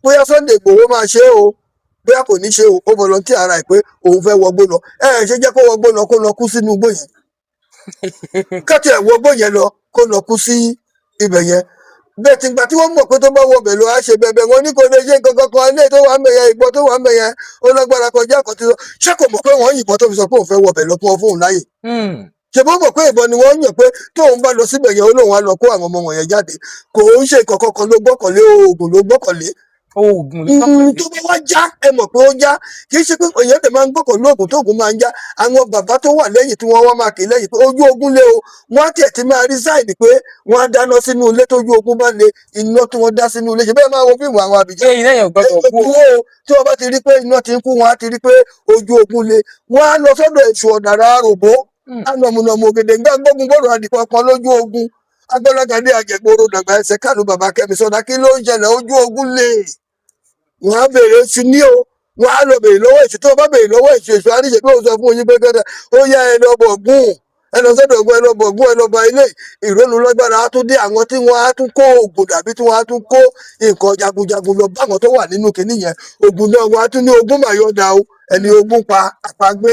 bóyá Sunday Igboho máa ṣe o bóyá kò ní ṣe o ó volunteer ara ẹ̀ pé òun fẹ́ wọgbó lọ ṣe jẹ́ kó wọgbó lọ kó lọ kú sínú igbó yẹn kátì ẹ̀ wọgbó yẹn lọ kó lọ kú sí ibẹ̀ yẹn bẹ́ẹ̀ tí gbà tí wọ́n mọ̀ pé tó bá wọ bẹ̀ lọ á ṣe bẹ̀bẹ̀ wọn ní kò lè ṣe nǹkan kan ilé tó wà ń bẹ̀ yẹn ìbọn tó wà ń bẹ̀ yẹn ó lágbára kọjá àkọ́ tí ṣé kò mọ̀ pé wọ́n yìnbọn tó fi sọ pé òun fẹ́ wọ bẹ̀ lọ fún ọ fóun láyè ṣe bó mọ̀ pé ìbọn ni wọ́n yàn pé tóun bá lọ síbẹ̀ yẹn ó lóun á lọ kó àwọn ọmọ wọ̀nyẹn jáde kò ń ṣe nǹkan kankan ló gbọ́kànlé oògùn ló gbọ́kànlé tó bá wá já ẹ mọ̀ pé ó já kì í ṣe pé èèyàn tẹ̀ máa ń gbọ́kànlé oògùn tó oògùn máa ń já àwọn bàbá tó wà lẹ́yìn tí wọ́n wá máa kì í lẹ́yìn pé ojú ogun lé o wọ́n á tiẹ̀ ti máa rí sáìdì pé wọ́n á dáná sínú ilé tójú ogun bá le iná tí wọ́n dá sínú ilé ṣe bẹ́ẹ̀ máa wo fíìmù àwọn àbíjá tí wọ́n bá ti rí pé iná ti ń kú wọ́n á ti rí pé ojú ogun le wọ́n á lọ sọ́dọ̀ èṣù ọ̀dàrà àròbó anọmúnọmọ ògèdè ńgbà gbógun gbọdọ àdìpọ̀ kan lójú ogun agbẹ́lágadé àjẹgbòrò dàgbà ẹsẹ̀ kánú bàbá kẹ́mi sọ́dá kí ló ń ṣẹlẹ̀ ojú ogun lè wọ́n á béèrè oṣù ní o wọ́n á lọ béèrè lọ́wọ́ èṣù tó bá béèrè lọ́wọ́ èṣù èṣù àríṣe pé ó sọ fún yín pé gẹ́gẹ́ ó yá ẹ lọ bọ̀ gún ẹ lọ sọ́dọ̀ ọgbọ́n ẹ lọ bọ̀ gún ẹ lọ bá ilé ìrónú lọ́gbàrá á tún dé àwọn tí wọ́n á tún kó oògùn dàbí tí wọ́n á tún kó nǹkan jagunjagun lọ báwọn tó wà nínú kinní yẹn oògùn náà wọ́n á tún ní ogún màyọ̀dà o ẹni ogún pa àpagbé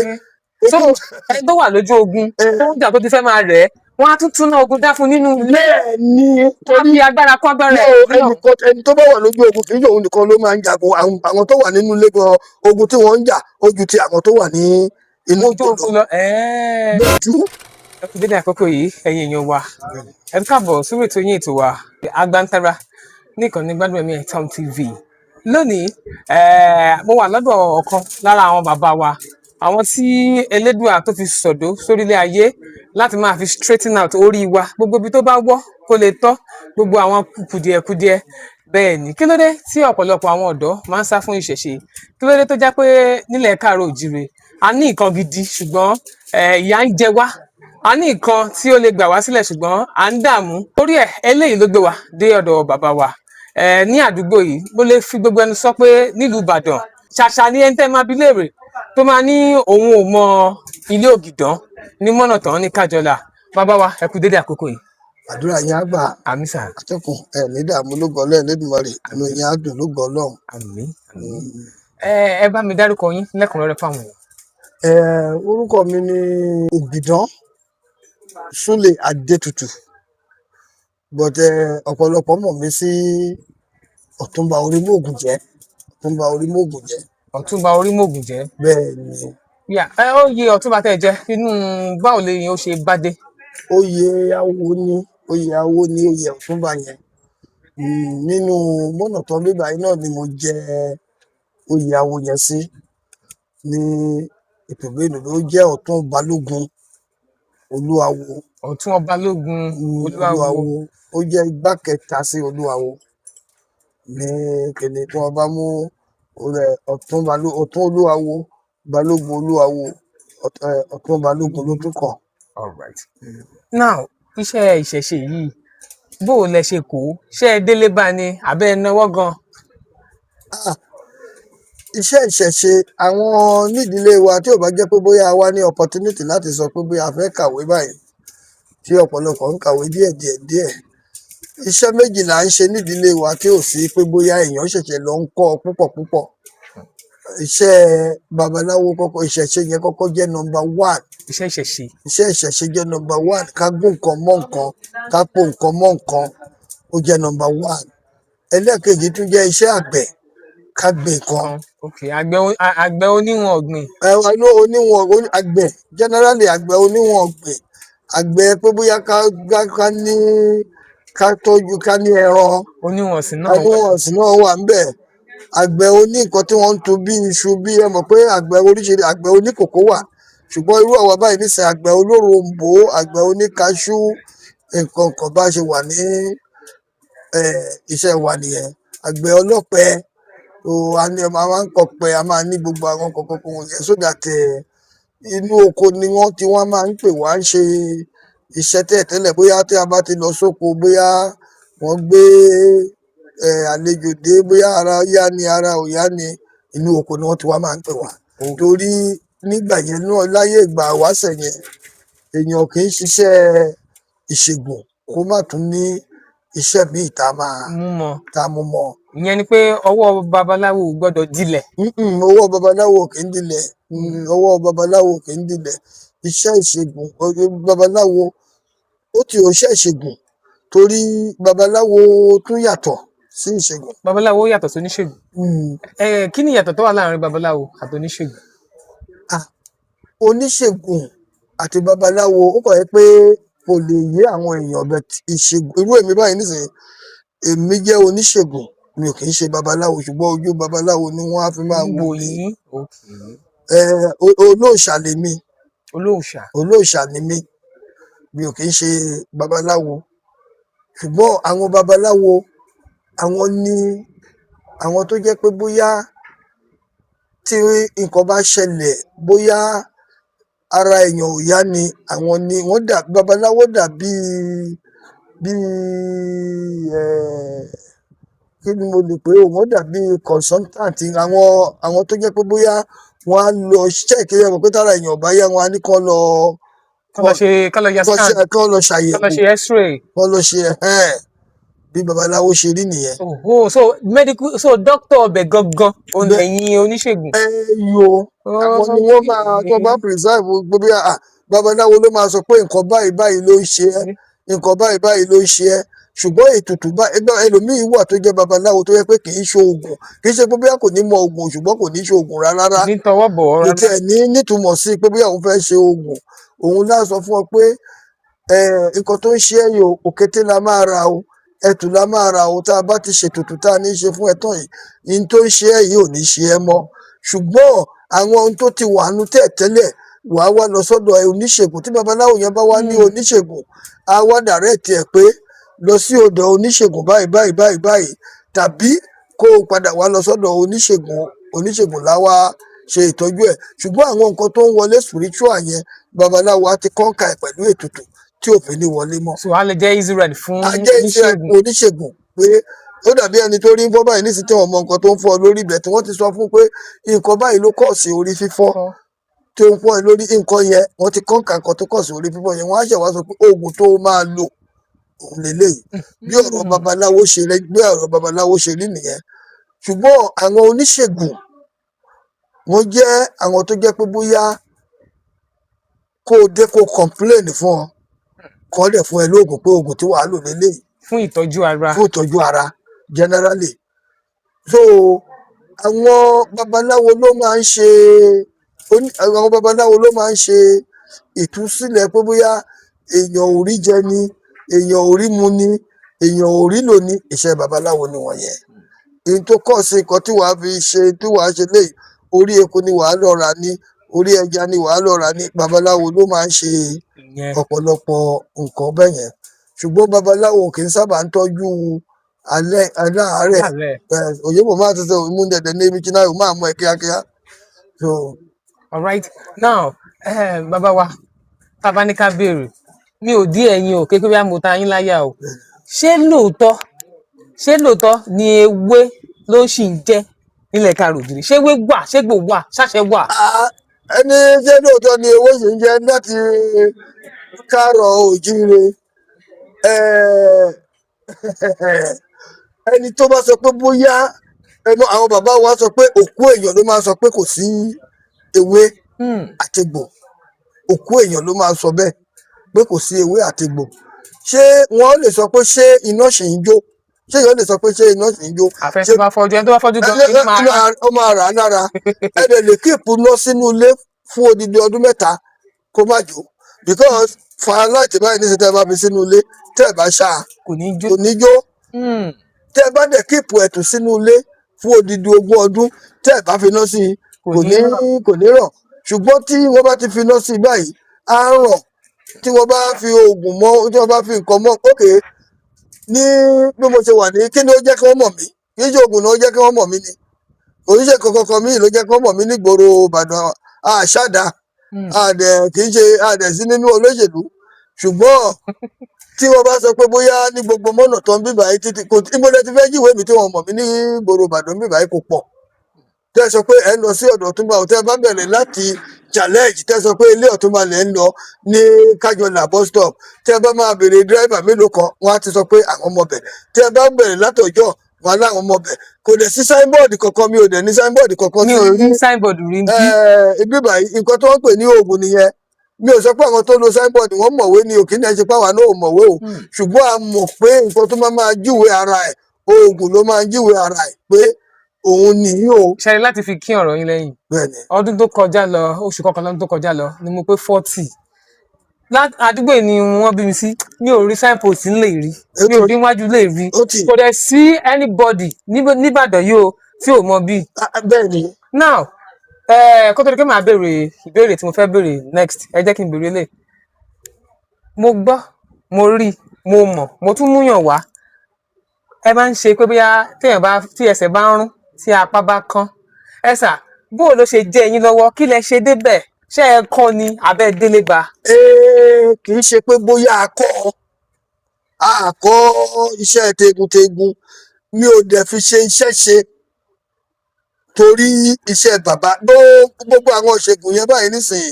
ẹni tó wà lójú ogun tó ń jà tó ti fẹ́ máa rẹ̀ wọ́n á tún túná ogun dá fún nínú ilé ní torí agbára kọ́ agbára ẹni tó bá wà lójú ogun kì í ṣe òun nìkan ló máa ń jagun àwọn tó wà nínú ilé gan ogun tí wọ́n ń jà ó ju ti àwọn tó wà ní inú ojú ogun lọ. ẹ kú dédé àkókò yìí ẹ̀yin èèyàn wa ẹ káàbọ̀ sórí ètò yín ètò wa Agbántara ní ìkànnì Gbádùn Ẹ̀mí Town TV lónìí mo wà lọ́dọ̀ ọ̀kan lára àwọn bàbá wa àwọn tí Elédùà tó fi sọ̀dọ̀ sórílẹ̀ ayé láti máa fi straighten out orí wa gbogbo ibi tó bá wọ́ kó lè tọ́ gbogbo àwọn kùdìẹ̀kudiẹ bẹ́ẹ̀ ni kí ló dé tí ọ̀pọ̀lọpọ̀ àwọn ọ̀dọ́ máa ń sá fún ìṣẹ̀ṣe kí ló dé tó já pé nílẹ̀ káàárọ̀ òjíire a ní nǹkan gidi ṣùgbọ́n ìyà ń jẹ wá a ní nǹkan tí ó lè gbà wá sílẹ̀ ṣùgbọ́n à ń dààmú torí eléyìí ló gbé wa dé ọ̀dọ̀ bàbá wa ní àdúgbò yìí mo lè fi gbogbo ẹnu sọ pé nílùú Ìbàdàn ṣàṣà ní ẹni tẹ́ máa bi léèrè tó máa ní òun ò mọ ilé Ògìdán ní Mọ́nàtán ní Kájọlà bàbá wa ẹ kú dédé àkókò yìí. àdúrà yín á gbà àmín sà. àtẹkùn ẹ ní dààmú ló gbọ́ lẹ́yìn lẹ́dùnmọ́rì inú yín á dùn ló gbọ́ lọ́hùn. àmín ẹ bá mi dárúkọ yín lẹ́kùnrẹ́rẹ́ fáwọn èèyàn. orúkọ mi ni Ògìdán Súlè Adétutù but ọ̀pọ̀lọpọ̀ mọ̀ mí sí Ọ̀túnba Orímọ̀ògùnjẹ́ Ọ̀túnba Orímọ̀ògùnjẹ́. Ọ̀túnba Orímọ̀ògùnjẹ́. bẹ́ẹ̀ ni. ó yẹ Ọ̀túnba tẹ́ ẹ jẹ́ inú báwo lè yẹn ó ṣe bá dé. oyè awo ni oyè Ọ̀túnba yẹn nínú Mọ́nàtán bíbá yìí náà ni mo jẹ oyè awo yẹn sí ní ìpínlẹ̀ Èkó ló jẹ́ Ọ̀tún Balógun Olúawo. Ọ̀tún Balógun Olúawo ó jẹ́ igbá kẹta sí Olúawo ní kele tí wọ́n bá mú Ọ̀tún Olúawo Balógun Olúawo Ọ̀tún Balógun ló tún kàn. All right. Now iṣẹ́ ìṣẹ̀ṣe yìí bó o lẹ ṣe kó ṣe é délé bá ní abẹ́ ẹ náwó gan. Iṣẹ́ ìṣẹ̀ṣe àwọn nídìílé wa tí ò bá jẹ́ pé bóyá a wá ní opportunity láti sọ pé bóyá a fẹ́ kàwé báyìí tí ọ̀pọ̀lọpọ̀ ń kàwé díẹ̀ iṣẹ́ méjì là ń ṣe nídìílé wa tí ò sí pé bóyá èèyàn ṣẹ̀ṣẹ̀ lọ ń kọ́ púpọ̀ iṣẹ́ babaláwo kọ́kọ́ ìṣẹ̀ṣe yẹn kọ́kọ́ jẹ́ number one. Iṣẹ́ ìṣẹ̀ṣe jẹ́ number one ká gún nǹkan mọ́ nǹkan ká pò nǹkan mọ́ nǹkan ó jẹ́ number one. ẹlẹ́ẹ̀kejì tún jẹ́ iṣẹ́ àgbẹ̀ ká gbìn nǹkan. àgbẹ̀ oníwọ̀n ọ̀gbìn. oníwọ̀n àgbẹ̀ generally àgbẹ̀ oníwọ̀n ọ̀gbìn àgbẹ̀ pé bóyá ká ní ká tọ́jú ká ní ẹran oníwọ̀nsìn náà wà ń bẹ̀. àgbẹ̀ oní nǹkan tí wọ́n ń tu bí iṣu bí ẹ mọ̀ pé àgbẹ̀ oríṣiríṣi àgbẹ̀ oníkòkó wà ṣùgbọ́n irú àwa báyìí nísìnyí àgbẹ̀ olóròǹbó àgbẹ̀ oníkaṣú nǹkan bá ṣe wà ní iṣẹ́ wa nìyẹn. àgbẹ̀ ọlọ́pẹ a máa ń kọpẹ a máa ní gbogbo àwọn kọ̀ọ̀kan yẹn so that inú oko ni wọ́n máa ń pè wá ń ṣe iṣẹ́ tẹ́lẹ̀ bóyá tí a bá ti lọ sóko bóyá wọ́n gbé àlejò dé bóyá ara yá ni ara ò yá ni inú oko ni wọ́n ti wá máa ń pè wá. torí nígbà yẹn náà láyé ìgbà wáṣẹ̀ yẹn èèyàn kì í ṣiṣẹ́ ìṣègùn kó má tún ní iṣẹ́ míì tá a mú mọ́ ìyẹn ni pé ọwọ́ babaláwo ò gbọ́dọ̀ dilẹ̀. Ọwọ́ babaláwo kì í dilẹ̀. Ọwọ́ babaláwo kì í dilẹ̀. Iṣẹ́ ìṣègùn babaláwo ó ti ò iṣẹ́ ìṣègùn torí babaláwo tún yàtọ̀ sí ìṣègùn. Babaláwo yàtọ̀ sí oníṣègùn. Kí ni ìyàtọ̀ tó wà láàrin babaláwo àti oníṣègùn? Oníṣègùn àti babaláwo ó kàn yẹ pé kò lè yé àwọn èèyàn bẹ́ẹ̀ ìṣègùn irú èmi báyìí nísìnyí èmi jẹ́ oníṣègùn mi ò kì í ṣe babaláwo ṣùgbọ́n ojú babaláwo ni wọ́n á fi máa wò mí. Olóòṣà lèmi. Olóòṣà ni mí mi ò kì í ṣe babaláwo ṣùgbọ́n àwọn babaláwo àwọn ni àwọn tó jẹ́ pé bóyá tí nǹkan bá ṣẹlẹ̀ bóyá ara èèyàn ò yá ni àwọn ni wọ́n babaláwo dàbí kí ni mo lè pè é wọ́n dàbí consultant àwọn tó jẹ́ pé bóyá wọ́n á lọ check pé tára èèyàn ò bá yá wọn á ní kán lọ ya scan, kán lọ ṣàyẹ̀wò kán lọ ṣe x-ray. kán lọ ṣe bí babaláwo ṣe rí nìyẹn. So doctor ọbẹ̀ gangan ẹ̀yin oníṣègùn. Àwọn ni wọ́n máa tó bá preserve gbogbo babaláwo ló máa sọ pé nǹkan báyìí báyìí ló ń ṣe ẹ́ nǹkan báyìí báyìí ló ń ṣe ẹ́ ṣùgbọ́n ètùtù ẹlòmíín wà tó jẹ́ babaláwo tó yẹ pé kì í ṣe oògùn kì í ṣe pé bóyá kò ní mọ oògùn ṣùgbọ́n kò ní ṣe oògùn rárá ní tọwọ́ bọ̀ ọ́ rárá. kò tiẹ̀ ní nítumọ̀ sí pé bóyá òun fẹ́ ṣe oògùn òun náà sọ fún ọ pé nǹkan tó ń ṣe ẹ́ yìí òkété la máa ra o ẹtù la máa ra o tá a bá ti ṣètùtù tá a ní í ṣe fún ẹtàn yìí ní tó ń ṣe ẹ́ yìí ò ní ṣe ẹ́ mọ́ ṣùgbọ́n àwọn ohun tó ti wà nú tẹ́lẹ̀ wàá wá lọ sọ́dọ̀ oníṣègùn tí babaláwo yẹn bá wá ní oníṣègùn á wá dàrẹ́ẹ̀tì ẹ̀ pé lọ sí ọ̀dọ̀ oníṣègùn báyìí tàbí kó o padà wá lọ sọ́dọ̀ oníṣègùn láwá ṣe ìtọ́jú ẹ̀ ṣùgbọ́n àwọn nǹkan tó ń wọlé spiritual yẹn babaláwo á ti kọ́ńkà ẹ̀ pẹ̀lú ètùtù tí òfin ní wọlé mọ́. So a lè jẹ́ Israel fún oníṣègùn pé ó dàbí ẹni tó rí ń fọ́ báyìí nísìsiyìí tí wọ́n mọ nǹkan tó ń fọ́ lórí ibẹ̀ tí wọ́n ti sọ fún pé nǹkan báyìí ló kọ̀ sí orí fífọ́ tó ń fọ́ ẹ lórí nǹkan yẹn wọ́n ti kọ́ńkà nǹkan tó kọ̀ sí orí fífọ́ yẹn wọ́n á ṣẹ̀ wá sọ pé oògùn tó máa lò òun lélẹ́yìí bí ọ̀rọ̀ babaláwo ṣe rí nìyẹn ṣùgbọ́n àwọn oníṣègùn wọ́n jẹ́ àwọn tó jẹ́ pé bóyá kó o dé kó o complain fún ọ kọ́ dẹ̀ fún ẹ lóògùn pé oògùn tí wàá lò lélẹ́yìí fún ìtọ́jú ara generally so àwọn babaláwo ló máa ń ṣe ìtúsílẹ̀ pé bóyá èèyàn ò rí jẹ ni èèyàn ò rí mu ni èèyàn ò rí lò ní iṣẹ́ babaláwo ni wọ̀nyẹn èyí tó kọ̀ sí nǹkan tí wàá fi ṣe tí wàá ṣe léyìí orí eku ni wàá lọ rà ní orí ẹja ni wàá lọ rà ní babaláwo ló máa ń ṣe ọ̀pọ̀lọpọ̀ nǹkan bẹ́ẹ̀ yẹn ṣùgbọ́n babaláwo kì í sábà ń tọ́jú aláàárẹ̀ òyìnbó máa ti sọ ìmú dẹ̀dẹ̀ ní ibi tí náà máa mú ẹ kíákíá. All right now bàbá wa tábà ní ká béèrè mi ò dí ẹ̀yin o kékeré bí mo ta yín láyà o ṣé lóòótọ́ ni ewé ló sì ń jẹ́ nílẹ̀ Káàárọ̀-o-ò-jíire ṣé ewé wà ṣé gbò wà ṣáṣẹ wà. Ẹni ṣé lóòótọ́ ni ewé sì ń jẹ́ láti Káàárọ̀-o-jíire ẹni tó bá sọ pé bóyá àwọn bàbá wa sọ pé òkú èèyàn ló máa sọ pé kò sí ewé àtegbò òkú èèyàn ló máa sọ bẹ́ẹ̀ pé kò sí ewé àtegbò ṣé wọ́n lè sọ pé ṣé iná ṣì ń jó ṣé èèyàn lè sọ pé ṣé iná ṣì ń jó. àfẹsẹ̀ bá fọjú ẹni tó bá fọjú gan ó máa rà á lára ẹ lè kíìpù lọ sínú ilé fún odidi ọdún mẹ́ta kó má jó because fahrenheit báyìí ní sètẹ́ bá fi sínú ilé tẹ́ ẹ bá ṣá kò ní jó tẹ́ ẹ bá dẹ̀ kíìpù ẹ̀tù sínú ilé fún odidi 20 ọdún tẹ́ ẹ bá fi iná sí kò ní rọ̀ ṣùgbọ́n tí wọ́n bá ti fi iná sí báyìí á rọ̀ tí wọ́n bá fi oògùn mọ́ tí wọ́n bá fi nǹkan mọ́ ókè ní bí mo ṣe wà ní kí ni ó jẹ́ kí wọ́n mọ̀ mí kì í ṣe oògùn náà ó jẹ́ kí wọ́n mọ̀ mí ni oníṣẹ́ kankan míì ló jẹ́ kí wọ́n mọ̀ mí nígboro Ìbàdàn àṣàdá kì í ṣe sí nínú olóṣèlú ṣùgbọ́n tí wọ́n bá sọ pé bóyá ní gbogbo mọ́nà tó ń bíbà yìí títí kò tí mo lè ti fẹ́ jíwèé mi tí wọ́n mọ̀ mí nígboro Ìbàdàn bíbà yìí kò pọ̀ tẹ́ sọ pé ẹ ń lọ sí ọ̀dọ̀ Ọ̀túnba tẹ́ bá bẹ̀rẹ̀ láti challenge tẹ́ sọ pé ilé Ọ̀túnba lẹ̀ ń lọ ní Kájọlà bus stop tẹ́ bá máa béèrè dírẹ́fà mélòó kan wọ́n á ti sọ pé àwọn ọmọ bẹ̀ tẹ́ bá bẹ̀rẹ̀ látọjọ́ wọn láwọn ọmọ bẹ̀ kò dẹ̀ sí signboard kankan mi ò dẹ̀ ní signboard kankan mi ò rí signboard rí bí. ibi báyìí nǹkan tó ń pè ní oògùn nìyẹn mi ò sọ pé àwọn tó lo signboard wọ́n mọ̀wé ni òkè náà ṣe pé àwa náà ò mọ̀wé o ṣùgbọ́n a mọ̀ pé nǹkan tó máa júwe ara ẹ̀ oògùn ló máa júwe ara ẹ̀ pé òun nìyí o. ṣe láti fi kí ọ̀rọ̀ yín lẹ́yìn bẹ́ẹ̀ni ọdún tó kọjá lọ oṣù kọkànlá ọdún tó kọjá lọ ni mo pé 40 àdúgbò ni wọ́n bí mi sí mi ò rí signpost ńlẹ rí mi ò rí iwájú lè rí kò dẹ̀ sí anybody níbàdàn yìí o tí ò mọ bí. bẹ́ẹ̀ni. now kó tó di pé màá béèrè ìbéèrè tí mo fẹ́ béèrè next ẹ jẹ́ kí n béèrè lè. mo gbọ́ mo rí mo mọ̀ mo tún múyàn wá ẹ máa ń ṣe pé bóyá tí ẹsẹ̀ bá ń rún tí apá bá kán ẹ sà bó ló ṣe jẹ́ yín lọ́wọ́ kí lẹ ṣe débẹ̀ ṣé ẹ kọ́ ni abẹ́ délé ba. kì í ṣe pé bóyá a kọ́ iṣẹ́ tegun-tegun mi ò dẹ̀ fi ṣe iṣẹ́ ṣe torí iṣẹ́ bàbá gbogbo àwọn ìṣègùn yẹn báyìí nísìnyí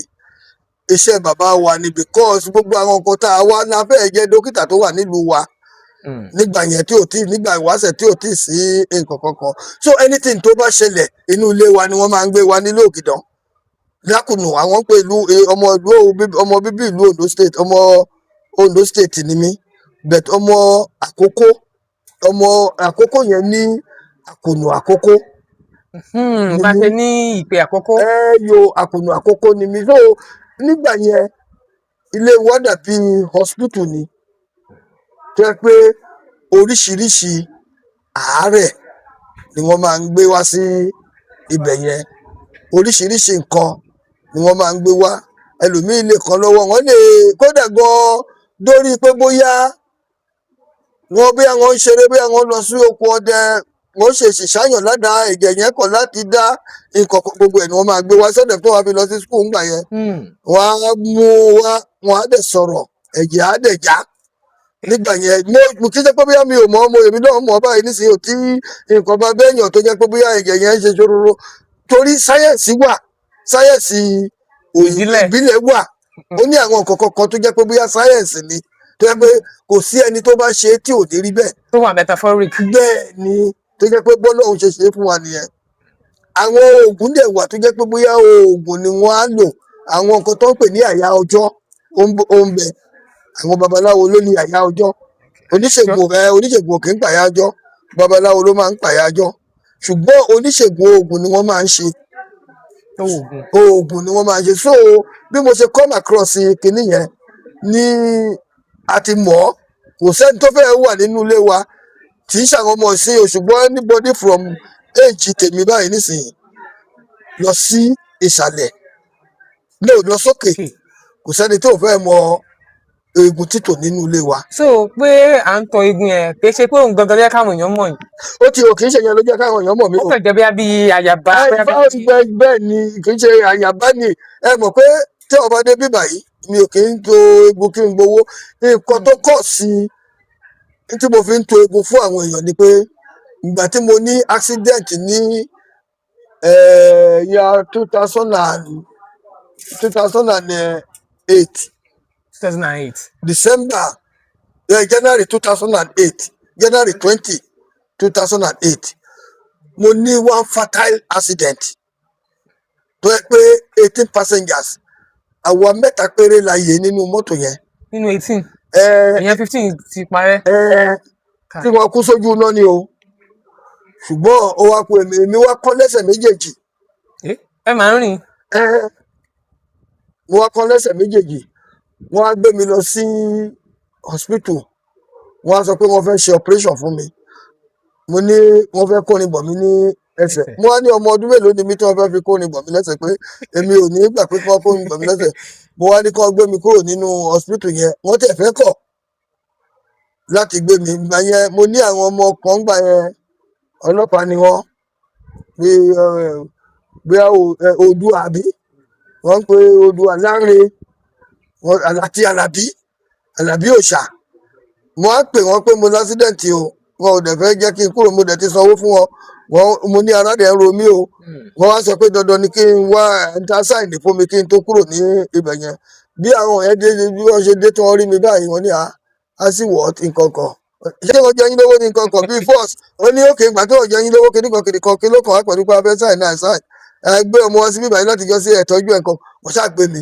iṣẹ́ bàbá wa ni because gbogbo àwọn nǹkan tá a wá láfẹ́ jẹ́ dókítà tó wà nílùú wa nígbà yẹn nígbà ìwáṣẹ̀ tí ò tí sí nǹkan kankan so anything tó bá ṣẹlẹ̀ inú ilé wa ni wọ́n máa ń gbé wa nílé Ògìdán lákùnù àwọn pé ọmọ bíbí ìlú Ondo state ni mí but ọmọ Àkókó yẹn ní Àkùnù Àkókó. bá ṣe ní ìpè Àkókó. Àkùnù Àkókó ni mí so nígbà yẹn ilé wa dàbí hospital ni tó yẹ pé oríṣiríṣi àárẹ̀ ni wọ́n máa ń gbé wá sí ibẹ̀ yẹn oríṣiríṣi nǹkan ni wọ́n máa ń gbé wá ẹlòmíín lè kàn lọ́wọ́ wọn lè kódà gan dórí pé bóyá wọ́n ń ṣeré bóyá wọ́n lọ sí oko ọdẹ wọ́n ṣe ṣìṣàyàn ládàá ẹ̀jẹ̀ yẹn kọ̀ láti dá nǹkan gbogbo ẹ̀ ni wọ́n máa gbé wá sọ́dọ̀ tó wá fi lọ sí skul ńgbà yẹn wọ́n á mú wá wọ́n á dẹ̀ sọ̀rọ̀ ẹ̀jẹ̀ á dẹ̀ já nígbà yẹn mo kí jẹ́ pé bóyá mi ò mọ̀ ọmọ èmi náà mọ̀ báyìí nísìnyí tí nǹkan bá bẹ́ẹ̀yàn tó jẹ́ pé bóyá ẹ̀jẹ̀ yẹn ń ṣe ṣòroro torí sáyẹ̀nsì ìbílẹ̀ wà ó ní àwọn nǹkan kankan tó jẹ́ pé bóyá sáyẹ̀nsì ni tó jẹ́ pé kò sí ẹni tó bá ṣe é tí ò ní rí bẹ́ẹ̀. tó wà metaphoric. bẹ́ẹ̀ ni tó jẹ́ pé bọ́lọ́hún ṣe ṣe é fún wa nìyẹn àwọn oògùn dẹ̀ wà tó jẹ́ pé bóyá oògùn ni wọ́n á lò àwọn nǹkan tó ń pè ní àyà ọjọ́ ó ń bẹ àwọn babaláwo ló ní àyà ọjọ́ oníṣègùn òkè ń pàyà ọjọ́ babaláwo ló máa ń pàyà ọjọ́ ṣùgbọ́n oníṣègùn oògùn ni wọ́n máa ń ṣe oògùn ni wọ́n máa ń ṣe so bí mo ṣe come across kinní yẹn ní àti mọ̀ kò sẹ́ni tó fẹ́ wà nínú ilé wa tí ń ṣàwọn ọmọ ìsìn o ṣùgbọ́n anybody from age tèmi báyìí nísìnyí lọ sí ìsàlẹ̀ lọ sókè kò sẹ́ni tó fẹ́ mọ eegun títò nínú ilé wa. so pé à ń tọ eegun yẹn kì í ṣe pé òun gangan ló yẹ káwọn èèyàn mọ̀ yìí. ó ti o kì í ṣe yẹn ló jẹ́ káwọn èèyàn mọ̀ mí o. ó kàn jẹ́ bí àyàbá. bẹ́ẹ̀ ni kì í ṣe àyàbá ni ẹ mọ̀ pé tí ọba dé bí báyìí mi ò kì í to eegun kí n gbowó nǹkan tó kọ̀ sí tí mo fi ń to eegun fún àwọn èèyàn ni pé ìgbà tí mo ní accident ní ya 2008 December January 2008 January 20 2008 mo ní one fatal accident tó yẹ pé 18 passengers àwa mẹ́ta péré la yè nínú mọ́tò yẹn. nínú 18 ìyẹn 15 ti parẹ́. tí wọ́n kú sójú iná ni o ṣùgbọ́n ó wá kú èmi wá kán lẹ́sẹ̀ méjèèjì. ẹ máa ń rìn. mo wá kán lẹ́sẹ̀ méjèèjì wọ́n á gbé mi lọ sí hospital wọ́n á sọ pé wọ́n fẹ́ ṣe operation fún mi mo ní wọ́n fẹ́ kórin bọ̀ mí ní ẹsẹ̀ mo wá ní ọmọ ọdún mélòó ni mí tí wọ́n fẹ́ fi kórin bọ̀ mí lẹ́sẹ̀ pé èmi ò ní gbà pé kí wọ́n kórin bọ̀ mí lẹ́sẹ̀ mo wá ní kí wọ́n gbé mi kúrò nínú hospital yẹn wọ́n tẹ̀ fẹ́ kọ̀ láti gbé mi gbà yẹn mo ní àwọn ọmọ kan gbà yẹn ọlọ́pàá ni wọ́n bí Oòduà àbí wọ́n ń pe Oòduà Láńre àti Àlàbí Òòṣà mo á pè wọ́n pé mo lásídẹ̀ǹtì o wọn ò dẹ̀ fẹ́ jẹ́ kí n kúrò mo dẹ̀ ti sanwó fún wọn mo ní ara dẹ̀ ń ro mí o wọ́n wá sọ pé dandan ni kí n wá ẹ̀ńtà sáìnì fún mi kí n tó kúrò ní ibẹ̀ yẹn bí àwọn yẹn dé bí wọ́n ṣe dé tí wọ́n rí mi báyìí wọ́n ní a sì wọ̀ nǹkan kan ṣé wọ́n jẹ yín lówó ní nǹkan kan bíi force ó ní òkè ìgbà tó wọ́n jẹ yín lówó kìnnìkan kìnnìkan kí ló kàn wá pẹ̀lú pé abẹ́ sáì náà sáì gbé ọmọ wọn sí bíbá yìí láti jọ sí ẹ̀tọ́jú ẹ̀kan wọ́n ṣàgbé mi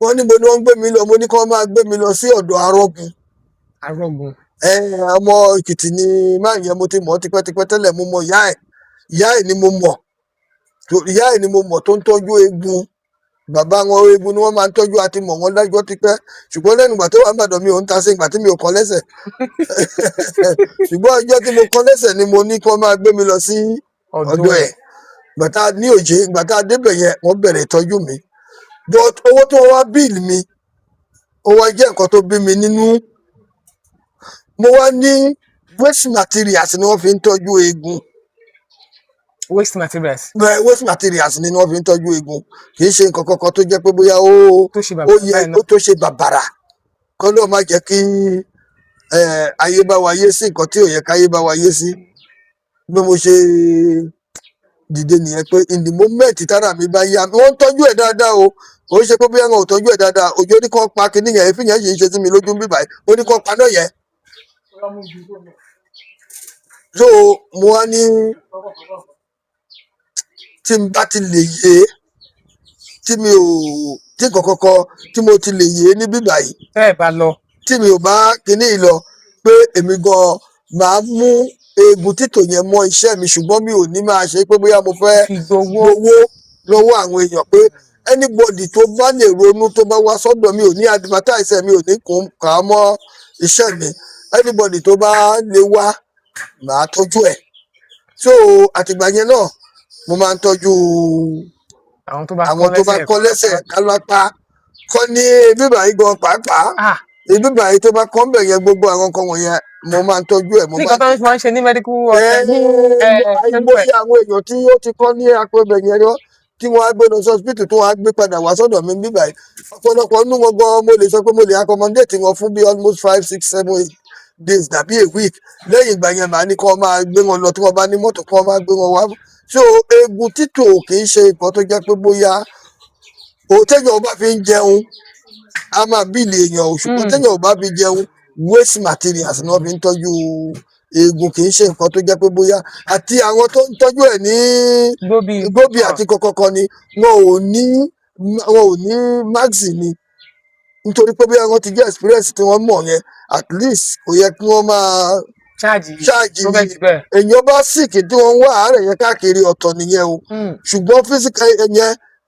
wọ́n ní mo ní wọ́n gbé mi lọ mo ní kí wọ́n máa gbé mi lọ sí ọ̀dọ̀ Arọ́gun Arọ́gun. ọmọ Èkìtì ni máa yẹn mo ti mọ̀ tipẹ́tipẹ́ tẹ́lẹ̀ mo mọ̀ ìyá ẹ̀ ni mo mọ̀ tó ń tọ́jú eegun bàbá wọn eegun ni wọ́n máa ń tọ́jú àti mọ̀ wọ́n lájọ́ tipẹ́ ṣùgbọ́n lẹ́nu ìgbà tó wà nígbàdàn mi ò ń ta sí ìgbà tí mi ò kán lẹ́sẹ̀ ṣùgbọ́n ọjọ́ tí mo kán lẹ́sẹ̀ ni mo ní kí wọ́n máa gbé mi lọ sí ọ̀dọ̀ ẹ̀ gbàtà ní òjé gbàtà débẹ̀ yẹn wọ́n bẹ̀rẹ̀ ìtọ́jú mi but owó tó wá bíìlì mi ó wá jẹ́ nǹkan tó bí mi nínú mo wá ní waste materials ni wọ́n fi ń tọ́jú eegun waste materials. waste materials ni wọ́n fi ń tọ́jú eegun kì í ṣe nǹkan kankan tó jẹ́ pé bóyá tó ṣe bàbàrà kọ́ ló má jẹ́ kí ayé bá wa yé sí nǹkan tí ò yẹ káyé bá wa yé sí bí mo ṣe dìde nìyẹn pé in the moment tára mi bá yá wọ́n ń tọ́jú ẹ̀ dáadáa o kò ṣe pé bóyá wọn ò tọ́jú ẹ̀ dáadáa òjò ní kò pa kinní yẹn èéfín yẹn ṣì ń ṣe sí mi lójú ń bíbáyìí ó ní kò pa náà yẹn so mo wá ní tí n bá ti lè yé tí mo ti lè yé ní bíbáyìí tí mi ò bá kinní yìí lọ pé èmi gan máa mú eegun títò yẹn mọ́ iṣẹ́ mi ṣùgbọ́n mi ò ní máa ṣe pé bóyá mo fẹ́ gbowó lọ́wọ́ àwọn èèyàn pé anybody tó bá lè ronú tó bá wá sọ́dọ̀ mi ò ní advertise mi ò ní kà á mọ́ iṣẹ́ mi anybody tó bá lè wá màá tọ́jú ẹ̀ so àtìgbà yẹn náà mo máa ń tọ́jú àwọn tó bá kọ́ lẹ́sẹ̀ kálápá kọ́ ní bíbá yìí gan pàápàá bíbá yìí tó bá kọ́ ń bẹ̀ yẹn gbogbo àwọn kan wọ̀nyẹn mo máa ń tọ́jú ẹ̀. nígbà tó ń ṣe ní medical àìmọye àwọn èèyàn tí ó ti kọ́ ní apẹ̀bẹ̀ yẹn lọ tí wọ́n á gbé lọ sí hospital tó wọ́n á gbé padà wá sọ́dọ̀ mi bíbá yìí ọ̀pọ̀lọpọ̀ nínú wọn gan mo lè sọ pé mo lè accommodate wọn fún bí almost 5, 6, 7 days tàbí a week lẹ́yìn ìgbà yẹn màá ní kí wọ́n máa gbé wọn lọ tí wọ́n bá ní mọ́tò kí wọ́n máa gbé wọn wá so eegun títò kì í ṣe nǹkan tó jẹ́ pé bóyá téèyàn ò bá fi ń jẹun a máa bíìlì èèyàn ṣùgbọ́n téèyàn ò bá fi jẹun waste materials ni wọ́n fi ń tọ́jú eegun kì í ṣe nǹkan tó jẹ́ pé bóyá àti àwọn tó ń tọ́jú ẹ̀ ní gbóbi àti kọ̀kọ̀kan ni wọn ò ní máàsì ni nítorí pé bóyá wọ́n ti jẹ́ experience tí wọ́n mọ̀ yẹn at least kò yẹ kí wọ́n máa ṣáàjì èèyàn bá sick tí wọ́n ń wá àárẹ̀ yẹn káàkiri ọ̀tọ̀ nìyẹn o ṣùgbọ́n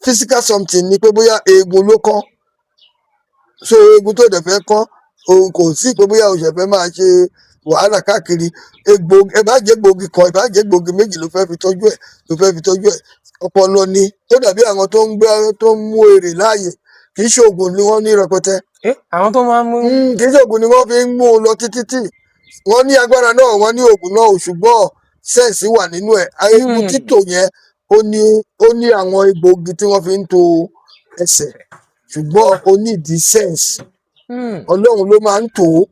physical something ni pé bóyá eegun ló kán so eegun tó dẹ̀ fẹ́ kán kò sí pé bóyá òṣèlú fẹ́ máa ṣe wàhálà káàkiri ẹ bá jẹ́ gbòógì kan ẹ bá jẹ́ gbòógì méjì ló fẹ́ fi tọ́jú ẹ̀ ọpọlọ ni ó dàbí àwọn tó ń mú èrè láàyè kì í ṣe oògùn ni wọ́n ní rẹpẹtẹ. àwọn tó máa ń mú. kì í ṣe oògùn ni wọ́n fi ń mú un lọ títí wọ́n ní agbára náà wọ́n ní oògùn náà ṣùgbọ́n sẹ́ẹ̀sì wà nínú ẹ̀ eegun títò yẹn ó ní àwọn egbòogi tí wọ́n fi ń to ẹsẹ̀ ṣùgbọ́n ó ní ìdí sẹ́ẹ̀sì ọlọ́run ló máa ń tò ó.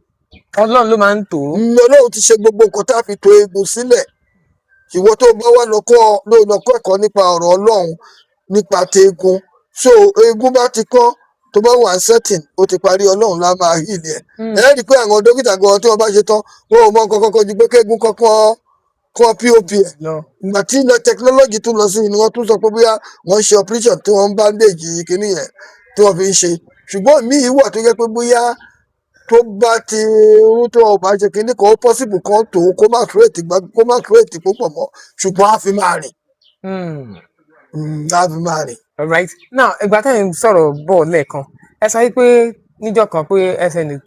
ọlọ́run ti ṣe gbogbo nǹkan tá a fi to eegun sílẹ̀ ìwọ tó bá wà lọ kọ́ ẹ̀kọ́ nípa ọ̀rọ̀ ọlọ́run nípa teegun so eegun bá ti kọ́ tó bá wà certain ó ti parí ọlọ́run lá máa hí ilẹ̀ ẹ̀ rí i pé àwọn dókítà gan tí wọ́n bá ṣe tán wọn ò mọ nǹkan kankan ju pé kéegun kọ́ pop ẹ̀ ìgbà tí technology tún lọ sí ni wọ́n tún sọ pé bóyá wọ́n ṣe operation tí wọ́n ń bandage kìíní yẹn tí wọ́n fi ń ṣe ṣùgbọ́n míì wà tó jẹ́ pé bóyá tó bá ti rú tó ọba ṣe kìíní kan ó possible kan tó kó má create púpọ̀ mọ́ ṣùgbọ́n á fi máa rìn. Alright. Now, ìgbà tẹ́ ń sọ̀rọ̀ bọ̀ lẹ́ẹ̀kan, ẹ sọ pé níjọ́ kan pé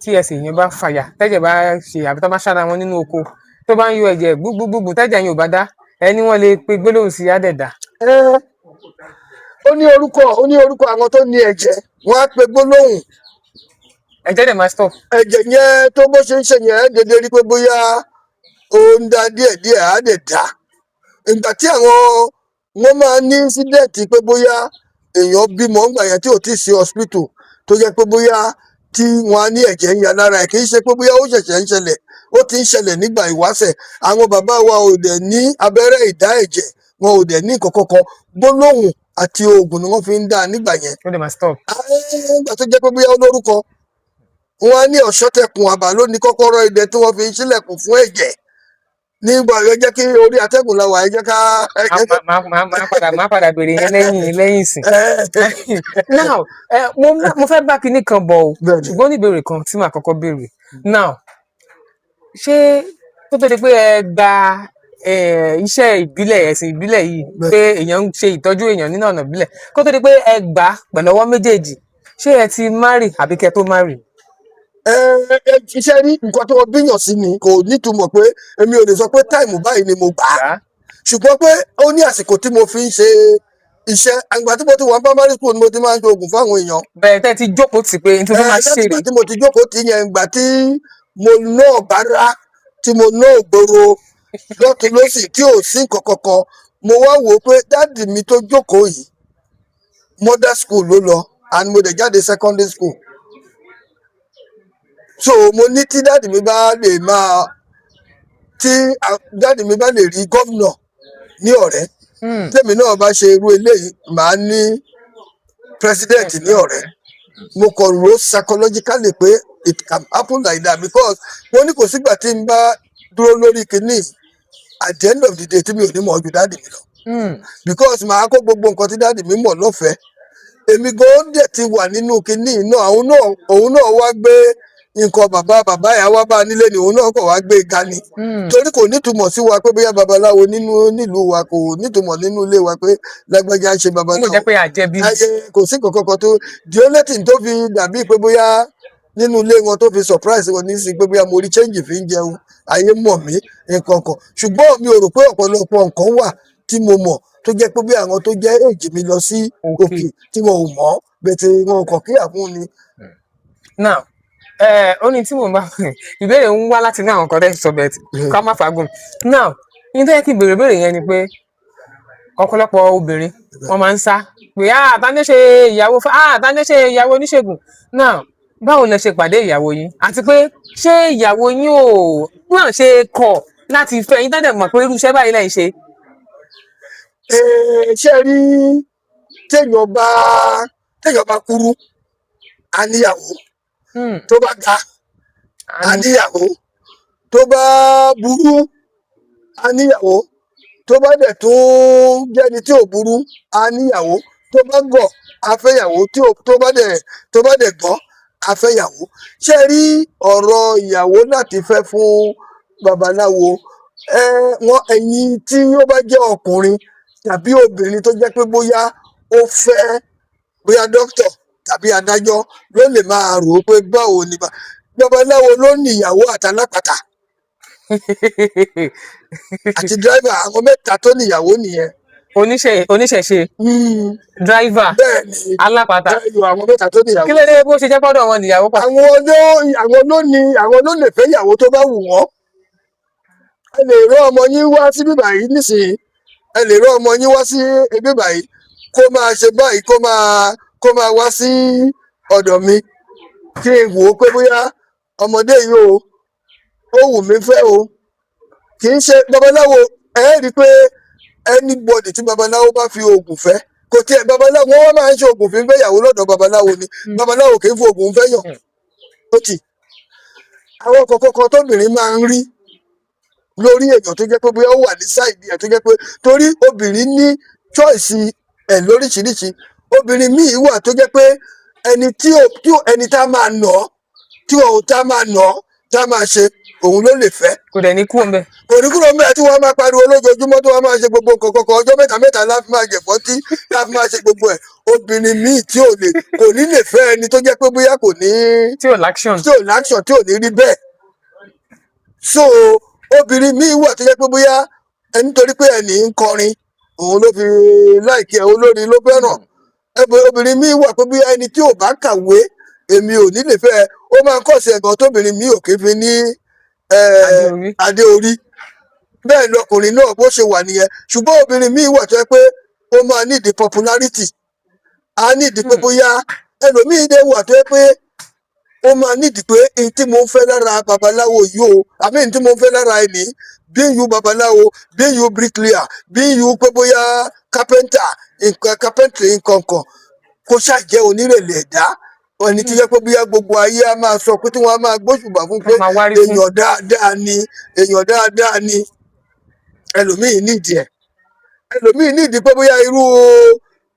tí ẹsẹ̀ yẹn bá fàyà, tẹ́jẹ̀ bá ṣe àbí tó bá ṣára wọn nínú oko, tó bá ń yọ ẹ̀jẹ̀ gbúgbúgbù tẹ́jẹ̀ yẹn ò bá dá, ẹni wọ́n lè pe gbólóhùn sí àdẹ̀dá. Ó ní orúkọ àwọn tó ní ẹ̀jẹ̀, wọ́n á pe gbólóhùn. Ẹ̀jẹ̀ dẹ̀ máa stop. Ẹ̀jẹ̀ yẹn tó bó ṣe ń ṣe yẹn dédé rí pé bóyá ó ń dá díẹ̀díẹ̀ á dẹ̀ dá. Ìgbà tí wọ́n máa ní sídẹ̀ẹ̀tì pé bóyá èèyàn bímọ ńgbà yẹn tí ò tí ì sí hospital tó jẹ́ pé bóyá tí wọ́n á ní ẹ̀jẹ̀ ń ya lára ẹ̀ kì í ṣe pé bóyá ó ṣẹ̀ṣẹ̀ ń ṣẹlẹ̀ ó ti ń ṣẹlẹ̀ nígbà ìwáṣẹ̀ àwọn bàbá wa ò dẹ̀ ní abẹ́rẹ́ ìdá ẹ̀jẹ̀ wọn ò dẹ̀ ní kọ̀kọ̀kọ̀ gbólóhùn àti oògùn ni wọ́n fi ń dá nígbà yẹn. Ó dẹ̀ máa stop. Nígbà tó jẹ́ pé bóyá olórúkọ wọn á ní ọ̀ṣọ́tẹ̀kùn àbá ló ní kọ́kọ́rọ́ idẹ tí wọ́n fi ń ṣílẹ̀kùn fún ẹ̀jẹ̀ nígbà yẹn jẹ́ kí orí atẹ́gùn la wà ẹ jẹ́ ká. máa padà béèrè yẹn lẹ́yìn ìsìn. Now mo fẹ́ bá kinní kan bọ̀ o ṣùgbọ́n ní ìbéèrè kan tí màá kọ́kọ́ béèrè. Now ṣé tó tó di pé ẹ gba iṣẹ́ ìbílẹ̀ ẹ̀sìn ìbílẹ̀ yìí pé èèyàn ń ṣe ìtọ́jú èèyàn nínú ọ̀nà ìbílẹ̀ kó tó di pé ẹ gbà pẹ̀lú ọwọ́ méjèèjì ṣé ẹ ti marry àbí kẹ́ tó marry? Iṣẹ́ rí nǹkan tó bíyàn sí ni kò nítumọ̀ pé èmi ò lè sọ pé táìmù báyìí ni mo gbà á ṣùgbọ́n pé ó ní àsìkò tí mo fi ń ṣe iṣẹ́ àgbà tí mo ti wà ní primary school ni mo ti máa ń ṣe oògùn fáwọn èèyàn. Bẹ́ẹ̀ tẹ́ ti jókòó tì pé nítorí máa ṣe rè. tí mo ti jókòó tì yẹn ìgbà tí mo ná ọ̀bára tí mo ná ògbóró lọ́tún lọ́sì tí ò sí nǹkan kankan mo wá wò ó pé dáàdì mi tó jókòó yìí mother school ló lọ and mo dẹ̀ jáde secondary school so mo ní tí dáàdì mi bá lè rí gómìnà ní ọ̀rẹ́ tèmi náà bá ṣe irú eléyìí màá ní president ní ọ̀rẹ́ mo kàn rò psychologically pé it can happen like that because mo ní kò sígbà tí n bá dúró lórí kinní at the end of the day tí mi ò ní mọ̀ ju dáàdì mi lọ because màá kó gbogbo nǹkan tí dáàdì mi mọ̀ lọ́fẹ̀ẹ́ èmi gan dẹ̀ ti wà nínú kinní náà òun náà wá gbé nǹkan bàbá yà wá bá a nílé ni òun náà kàn wá gbé ga ni torí kò nítumọ̀ sí wa pé bóyá babaláwo nílùú wa kò nítumọ̀ nínú ilé wa pé lágbájá ń ṣe babaláwo. ó jẹ́ pé àjẹbí. kò sí nǹkan kankan tó the only thing tó fi dàbí pé bóyá nínú ilé wọn tó fi surprise wọn ní sí pé bóyá mo rí change fi ń jẹun ayé mọ̀ mí nǹkan kan ṣùgbọ́n mi ò rò pé ọ̀pọ̀lọpọ̀ nǹkan wà tí mo mọ̀ tó jẹ́ pé bí àwọn tó jẹ́ èjì mi lọ sí òkè tí wọn ò mọ̀ bẹ̀tẹ̀ wọn kàn kíyà fún ni. Now ó ní tí mò ń bá ìbéèrè ń wá láti ní àwọn kan tẹ́ sọ bẹ́ẹ̀ ká má fagùn. Now ní tó yẹ kí béèrè yẹn ni pé ọ̀pọ̀lọpọ̀ obìnrin wọ́n máa ń sá pé àtàndé ṣe ìyàwó oníṣègùn. Now báwo lẹ ṣe pàdé ìyàwó yín àti pé ṣé ìyàwó yín ò náà ṣe kọ̀ láti fẹ́ yín tẹ́lẹ̀ mọ̀ pé irú iṣẹ́ báyìí lẹ́yìn ṣe? Ṣé rí téèyàn bá kúrú á níyàwó tó bá ga á níyàwó tó bá burú á níyàwó tó bá dẹ̀ tún jẹ́ni tí ò burú á níyàwó tó bá gọ̀ á fẹ́yàwó tó bá dẹ̀ gbọ́ á fẹ́yàwó. Ṣé rí ọ̀rọ̀ ìyàwó láti fẹ́ fún babaláwo ẹ̀yin tí ó bá jẹ́ ọkùnrin tàbí obìnrin tó jẹ́ pé bóyá ó fẹ́ bóyá dókítà tàbí adájọ́ ló lè máa rò ó pé báwo ni babaláwo ló ní ìyàwó àtàlápàtà àti dírẹ́fà àwọn mẹ́ta tó níyàwó nìyẹn. oníṣẹ̀ṣe dírẹ́fà alápàtà àwọn mẹ́ta tó níyàwó. kí ló dé bó ṣe jẹ́ pọ́dọ̀ wọn níyàwó pa. àwọn ló lè fẹ́ ìyàwó tó bá wù wọ́n. ẹ lè rán ọmọ yín wá sí bíbà yìí nísìnyí ẹ lè rán ọmọ yín wá sí bíbà yìí kó máa ṣe báyìí kó máa wá sí ọ̀dọ̀ mi kí n wò ó pé bóyá ọmọdé yìí ó wù mí fẹ́ o kì í ṣe babaláwo ẹ rí i pé anybody tí babaláwo bá fi oògùn fẹ́ kò tiẹ̀ babaláwo wọ́n máa ń ṣe oògùn fi ń fẹ́yàwó lọ́dọ̀ babaláwo ni babaláwo kì í fi oògùn fẹ́yàn ó ti àwọn kọ̀ọ̀kan tóbìnrin máa ń rí lórí èèyàn tó jẹ́ pé bóyá ó wà ní sáìdì ẹ̀ tó jẹ́ pé torí obìnrin ní choice ẹ̀ lóríṣiríṣi obìnrin míì wà tó jẹ́ pé ẹni tá máa nà ọ́ tí òun tá máa nà ọ́ tá máa ṣe òun ló lè fẹ́. kò dẹ̀ ní kú ọ̀nbẹ. kò ní kúrò ńbẹ̀ tí wọ́n máa pariwo lójoojúmọ́ tó wọ́n máa ṣe gbogbo nǹkan kọ̀ọ̀kan ọjọ́ mẹ́ta láti máa jẹ̀fọ́ tí láti máa ṣe gbogbo ẹ̀ obìnrin míì tí kò ní lè fẹ́ ẹni tó jẹ́ pé bóyá kò ní. tí ò láction tí ò ní rí bẹ́ẹ̀. so obìnrin míì wà tó jẹ́ pé bóyá ẹni torí pé ẹni ń kọrin òun ló fi láìkí ẹ olórin ló fẹ́ràn obìnrin míì wà pé bóyá ẹni tí ò bá kàwé èmi ò ní lè fẹ́ ó máa ń kọ̀sẹ̀ ẹ̀gàn tóbìnrin míì ò kì í fi ní adé orí bẹ́ẹ̀ lọkùnrin náà bó ṣe wà nìyẹn ṣùgbọ́n obìnrin míì wà tó yẹ pé ó máa nídìí popularity á nídìí pé bóyá ẹlòmíì dé wà tó yẹ pé ó máa nídìí pé èyí tí mo ń fẹ́ lára babaláwo yìí o àbí èyí tí mo ń fẹ́ lára ẹni bí yù babaláwo bí yù bricklayer bí yù pé bóyá carpentry nǹkan kan kó ṣàjẹ́ onírèlè ẹ̀dá ẹni tí yẹ pé bóyá gbogbo ayé á máa sọ pé tí wọ́n á máa gbóṣùbà fún pé Wọ́n máa wárí fún. èèyàn dáadáa ni ẹlòmíì nídìí ẹ̀ ẹlòmíì nídìí pé bóyá irú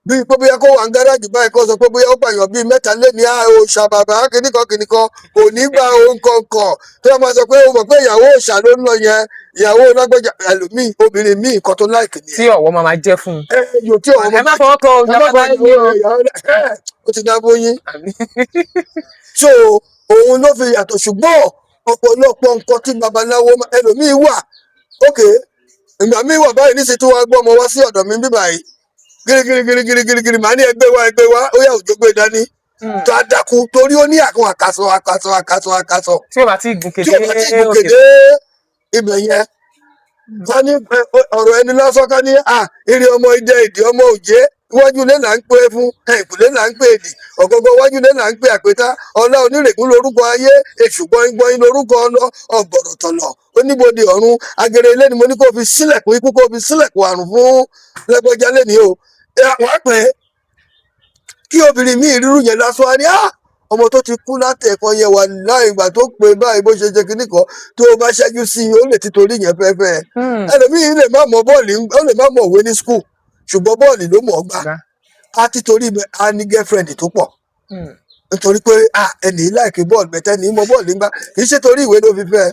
bíi pé bóyá kó wà ń gáràjì báyìí kó sọ pé bóyá ó pààyàn bíi mẹ́ta lẹ́ni òòṣà bàbá kìnnìkan kò ní gba ohun kankan tó yẹ máa sọ pé ó mọ̀ pé ìyàwó òòṣà ló ń lọ yẹn ìyàwó lágbèjà ẹlòmíì obìnrin míì nǹkan tó láìkì ni. tí ọ̀wọ̀ máa jẹ́ fún un. yóò tí ọ̀wọ̀ ẹ má fọwọ́ kan ẹ má bá ó ti dá bóyín. so òun ló fi yàtọ̀ ṣùgbọ́n ọ̀pọ̀lọpọ̀ nǹkan tí babaláwo ẹlòmíì wà ókè ìgbà míì wà báyìí níṣẹ́ tí wọ́n gbọ́ ọmọ wá sí ọ̀dọ̀ mi bíbá yìí gírígírígírígírí màá ní ẹgbẹ́ wa ó yà òjò gbé dání tó a dákú torí ó ní àwọn àkàsọ tí ó bá ti gùn tí ó bá ti gùn kéde ibẹ̀ yẹn ká ní ọ̀rọ̀ ẹni lásán ká ní eré ọmọ idẹ èdè ọmọ òjé iwájú ilé là ń pè fún ìkùlé là ń pè èdè ọ̀gọ́gọ́ iwájú ilé là ń pè àpẹta ọlá onírègùn lórúkọ ayé èṣù gbọ̀ngbọ̀n lórúkọ ọlọ ọ̀bọ̀rọ̀ tọ̀lọ̀ oníbodè ọ̀run agẹrẹ ilé ni mo ní kó fi sílẹ̀kùn ikú kó fi sílẹ̀kùn àrùn fún lẹ́gbẹ́já lẹ́ni o wọ́n pè é kí obìnrin míì rírú yẹn lásán á ní ọmọ tó ti kú látẹ̀kọ́ yẹn wà láì ìgbà tó pè báyìí bó ṣe jẹ kíní kan tó o bá ṣẹ́jú sí i ó lè ti torí yẹn fẹ́fẹ́ ẹlòmíì lè má mọ bọ́ọ̀lì ó lè má mọ òwe ní skul ṣùgbọ́n bọ́ọ̀lì ló mọ̀ ọ́ gbà á ti torí a ní girlfriend tó pọ̀ nítorí pé ẹnì láìkí bọ́ọ̀lù bẹ̀tẹ̀ ní mọ bọ́ọ̀lù nígbà kì í ṣe torí ìwé ló fi fẹ́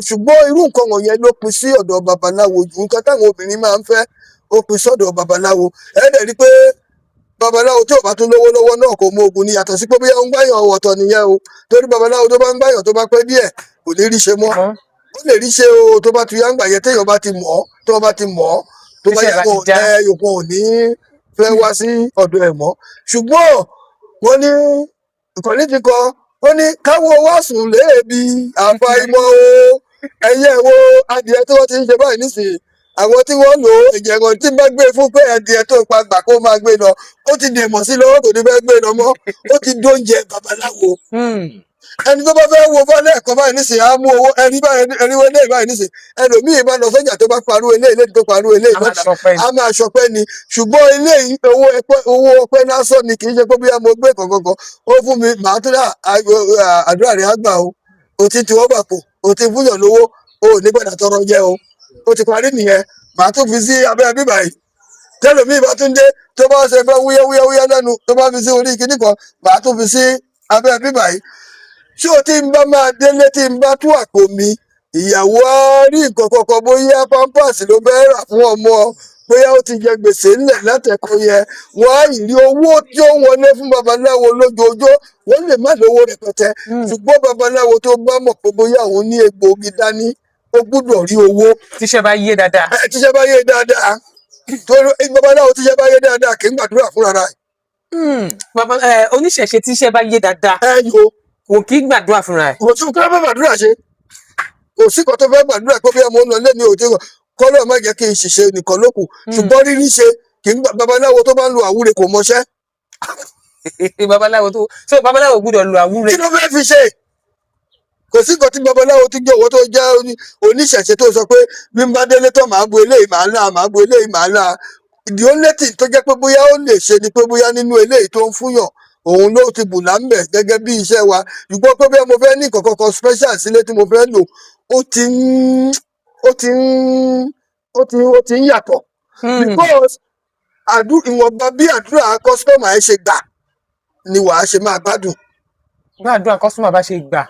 ṣùgbọ́n irú nǹkan wọ̀nyẹn ló pin sí ọ̀dọ̀ babaláwo ju nǹkan táwọn obìnrin máa ń fẹ́ ó pin sọ́dọ̀ babaláwo ẹ̀ẹ́dẹ̀ rí pé babaláwo tí ò bá tún lówó lọ́wọ́ náà kò mọ oògùn ni yàtọ̀ sí pé bóyá ó ń gbáyàn ọ̀tọ̀ nìyẹn o torí babaláwo tó bá ń gbáyàn tó bá pẹ́ díẹ̀ kò ní rí ṣe mọ́ ó lè rí ṣe o tó bá tu yá ń gbà yẹn téèyàn bá ti mọ̀ ọ́ tó bá ti mọ̀ ọ́ tó bá yẹ kó yòókùn ò ní fẹ́ wá sí ọ̀dọ̀ ẹ̀ mọ́ ṣùgbọ́n wọ́n ní ìkànnì ti kọ ó ní káwọ́ wá sùn léèbi àfàìmọ̀ o ẹ̀yẹ wo adìẹ tí wọ́n ti ń ṣe báyìí nísìnyí àwọn tí wọ́n lò ìjẹ̀gàn tí bá gbé fún pé adìẹ tó pa gbà kó máa gbé lọ ó ti dèmọ̀ sí lọ́wọ́ kò ní fẹ́ gbé lọ mọ́ ó ti dóúnjẹ babaláwo ẹni tó bá fẹ́ wo fọ́lẹ́ ẹ̀kọ́ báyìí nísìnyí á mú owó ẹni wọ́n lé báyìí nísìnyí ẹlòmíì bá lọ sọ́jà tó bá parú eléyìí tó parú eléyìí á máa ṣọpẹ́ ni ṣùgbọ́n eléyìí owó ọpẹ́ lásán ni kì í ṣe pé bí mo gbé kọ̀ọ̀kan ó fún mi màá tó dà àdúrà rẹ̀ á gbà o ò ti tiwọ́ bà pò ò ti fúnyàn lówó o ò ní gbọ́dọ̀ tọrọ jẹ o ó ti parí nìyẹn màá tún fi sí abẹ́ bíbà yìí tẹ́lòmíì bá tún dé tó bá ṣe fẹ́ wúyẹ́wúyẹ́ lẹ́nu tó bá fi sí orí kinní kan màá tún fi sí abẹ́ bíbà yìí ṣé o ti ń bá máa délé tí ń bá tú àpò mi ìyàwó á rí nǹkan kankan bóyá pampers ló fẹ́ rà fún ọmọ bóyá ó ti jẹ gbèsè ńlẹ̀ látẹ̀kọ́ yẹn wọ́n á rí owó tí ó wọlé fún babaláwo lójoojó wọ́n lè má lówó rẹpẹtẹ ṣùgbọ́n babaláwo tó bá mọ̀ pé bóyá òun ní egbòogi dání ó gbúdọ̀ rí owó. tíṣẹ́ bá yé dáadáa. tíṣẹ́ bá yé dáadáa torí babaláwo tíṣẹ́ bá yé dáadáa kì í gbàdúrà fúnra rẹ̀. oníṣẹ̀ṣe tíṣẹ́ bá yé dáadáa. kò kí í gbàdúrà fúnra ẹ̀. kò sí kí wọ́n fẹ́ gbàdúrà ṣe kò sí kan tó fẹ́ gbàdúrà pé bí ọmọ náà lẹ́ni òde kọ́lọ́ má jẹ́ kí n ṣiṣẹ́ nìkan lókù ṣùgbọ́n rírí ṣe kì í babaláwo tó bá ń lo àwúre kò mọṣẹ́. babaláwo gbúdọ̀ lo àwúre. kí ló fẹ́ fi ṣe kò sí nǹkan tí babaláwo ti gbé owó tó jẹ́ oníṣẹ̀ṣe tó sọ pé bí n bá délé tán màá bu eléyìí màá là màá bu eléyìí màá là ìdí ó létí tó jẹ́ pé bóyá ó lè ṣe ni pé bóyá nínú eléyìí tó ń fúnyàn òun ló ti bù lámbẹ̀ gẹ́gẹ́ bí iṣẹ́ wa ṣùgbọ́n pé bí mo fẹ́ ní nǹkan kankan special sílé tí mo fẹ́ lò ó ti ń yàtọ̀ because ìwọ̀nba bí àdúrà kọ́sítọ́mà ẹ ṣe gbà ni wàá ṣe máa gbádùn. gbàdúrà kọ́sítọ́mà bá ṣe gbà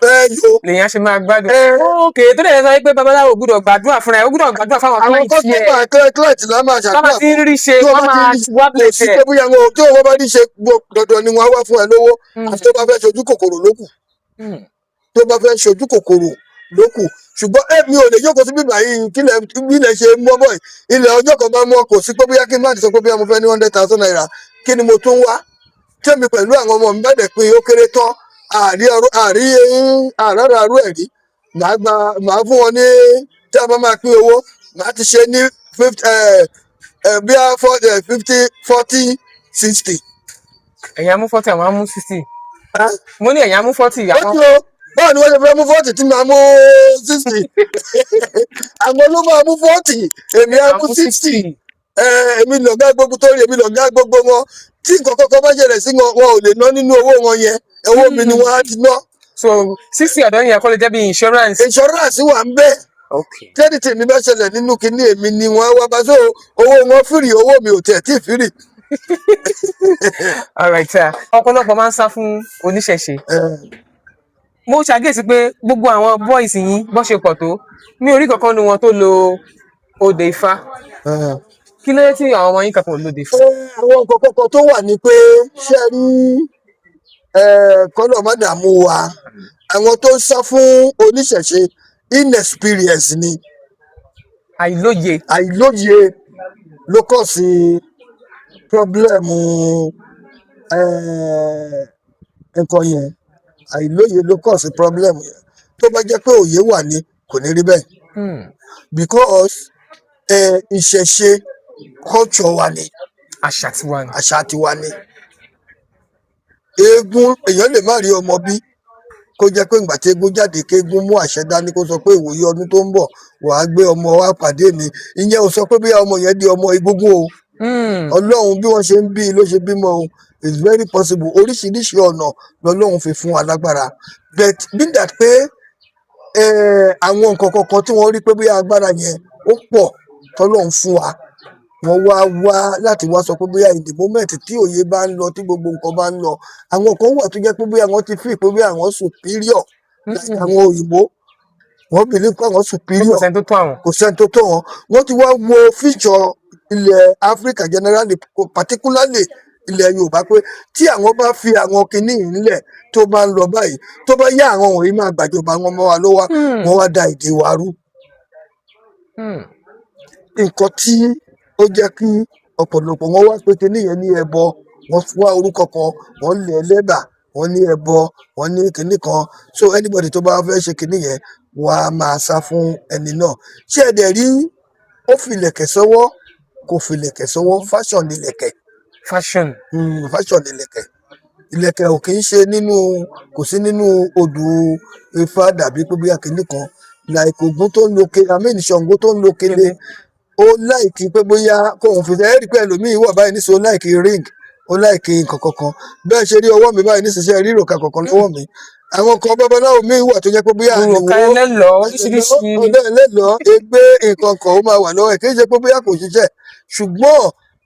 lèyàn ṣe máa gbádùn. òkè tó lè sọ pé babaláwo gbúdọ̀ gbàdúrà fúnra ẹ̀ ó gbúdọ̀ gbàdúrà fáwọn client yẹn. àwọn kọ́sítọ́mà client là máa ṣàdúrà fún. tọ́ba ti ń rí ṣe wọ́n máa wá bẹ̀rẹ̀ sí pé bóyá tí wọ́n bá rí ṣe dandan ni wọ́n á wá fún ẹ lówó àti tó bá fẹ́ ṣojú kòkòrò lókù tó bá fẹ́ ṣojú kòkòrò lókù ṣùgbọ́n mi ò lè jókòó sí bíbá yìí kílẹ̀ ṣe mọ́ bọ̀ ilẹ̀ ọjọ́ kan bá mọ́ kò sí pé bóyá kí n má ti sọ pé bóyá mo fẹ́ ní 100,000 naira kí ni mo tún wá tẹ́mi pẹ̀lú àwọn ọmọ mi bá dẹ̀ pé ó kéré tán àrárá ẹ̀rí màá fún wọn ní tí a bá máa pín owó màá ti ṣe ní 50-40-60. ẹ̀yin amú 40 àwọn amú 60 mo ní ẹ̀yin amú 40 àwọn. báwo ni wọ́n ṣe fẹ́ mú 40 tí màá mú 60 àwọn ló máa mú 40 èmi á mú 60 èmi lọ̀gá gbogbo tó rí èmi lọ̀gá gbogbo wọn tí nǹkan kọ́kọ́ bá ṣẹlẹ̀ sí wọn ò lè ná nínú owó wọn yẹn owó mi ni wọ́n á ti ná. so 60 ọ̀dọ́ yẹn kọ́ lè jẹ́ bí insurance. insurance wà ń bẹ́ẹ̀ okay. tẹ́lifí mi bá ṣẹlẹ̀ nínú kinní èmi ni wọ́n wá bá so owó wọn fìrì owó mi ò tẹ̀ tí ì fìrì. alright ọ̀pọ̀lọpọ̀ máa ń sá fún oníṣẹ̀ṣe. mo ṣàkíyèsí pé gbogbo àwọn boys yín bó ṣe pọ̀ tó mi ò rí kankan nu wọn tó lo òde ifá. kí ló dé tí àwọn ọmọ yín kankan ò lóde ifá. àwọn nǹkan kọ̀ọ̀kan tó wà ní pé ṣé ẹ rí kọ́lọ̀ má dààmú wa àwọn tó ń sá fún oníṣẹ̀ṣe inexperience ni. àìlóye ló kọ̀ sí pọ́blẹ́mù nǹkan yẹn àìlóye ló kọ̀ sí pọ́blẹ́mù yẹn tó bá jẹ́ pé òye wà ní kò ní rí bẹ́ẹ̀ because ìṣẹ̀ṣe culture wa ni àṣà tiwa ni eégún èèyàn lè má rí ọmọ bí kó jẹ́ pé ìgbà tí eégún jáde kéégún mú àṣẹ dání kó sọ pé ìwòye ọdún tó ń bọ̀ wàá gbé ọmọ wa pàdé mi ìyẹn ò sọ pé bí ọmọ yẹn di ọmọ egúngún o ọlọ́run bí wọ́n ṣe ń bí ló ṣe bímọ o it's very possible oríṣiríṣi ọ̀nà lọ́lọ́run fi fún wa lágbára but being that pé àwọn nǹkan kọ̀ọ̀kan tí wọ́n rí pé bí agbára yẹn ó pọ̀ tọ́lọ́run fún wa wọ́n wá láti wá sọ pé bóyá in the moment tí òye bá ń lọ tí gbogbo nǹkan bá ń lọ àwọn kan wà tó jẹ́ pé bóyá wọ́n ti fi pé bóyá àwọn superior láti àwọn òyìnbó wọ́n believe pé àwọn superior kò sẹ́ni tó tó wọn wọ́n ti wá wo feature ilẹ̀ Africa generally particularly ilẹ̀ Yorùbá pé tí àwọn bá fi àwọn kinní nílẹ̀ tó bá ń lọ báyìí tó bá yá àwọn wọ̀nyí máa gbàjọba wọn mọ́ wa ló wá wọ́n wá da èdè wa rú nǹkan tí ó jẹ́ kí ọ̀pọ̀lọpọ̀ wọn wá pé kinní yẹn ní ẹbọ wọ́n wá orúkọ kan wọ́n lè lẹ́bà wọ́n ní ẹbọ wọ́n ní kinní kan so anybody tó bá fẹ́ ṣe kinní yẹn wà á máa sá fún ẹni náà ṣé ẹ dẹ̀ rí ó fi ìlẹ̀kẹ̀ sọ́wọ́ kò fi ìlẹ̀kẹ̀ sọ́wọ́ fashion ni ìlẹ̀kẹ̀ fashion ni ìlẹ̀kẹ̀ ò kì í ṣe nínú kò sí nínú odù Ifá dàbí pé bóyá kinní kan like Ògún tó ń lo kele àmì Ṣàngó tó ń lo kele ó láìkí pé bóyá kóun fi ẹ́ rí pé ẹlòmíì wà báyìí nísìnyí ó láìkí ring ó láìkí nǹkan kankan bẹ́ẹ̀ ṣe rí ọwọ́ mi báyìí nísinsìnyí rí ìròkà kankan lọ́wọ́ mi àwọn kan babaláwo míì wà tó jẹ́ pé bóyá ẹlẹ́lọ́ egbé nǹkan kan ó máa wà lọ́wọ́ ẹ̀ kì í ṣe pé bóyá kò ṣiṣẹ́ ṣùgbọ́n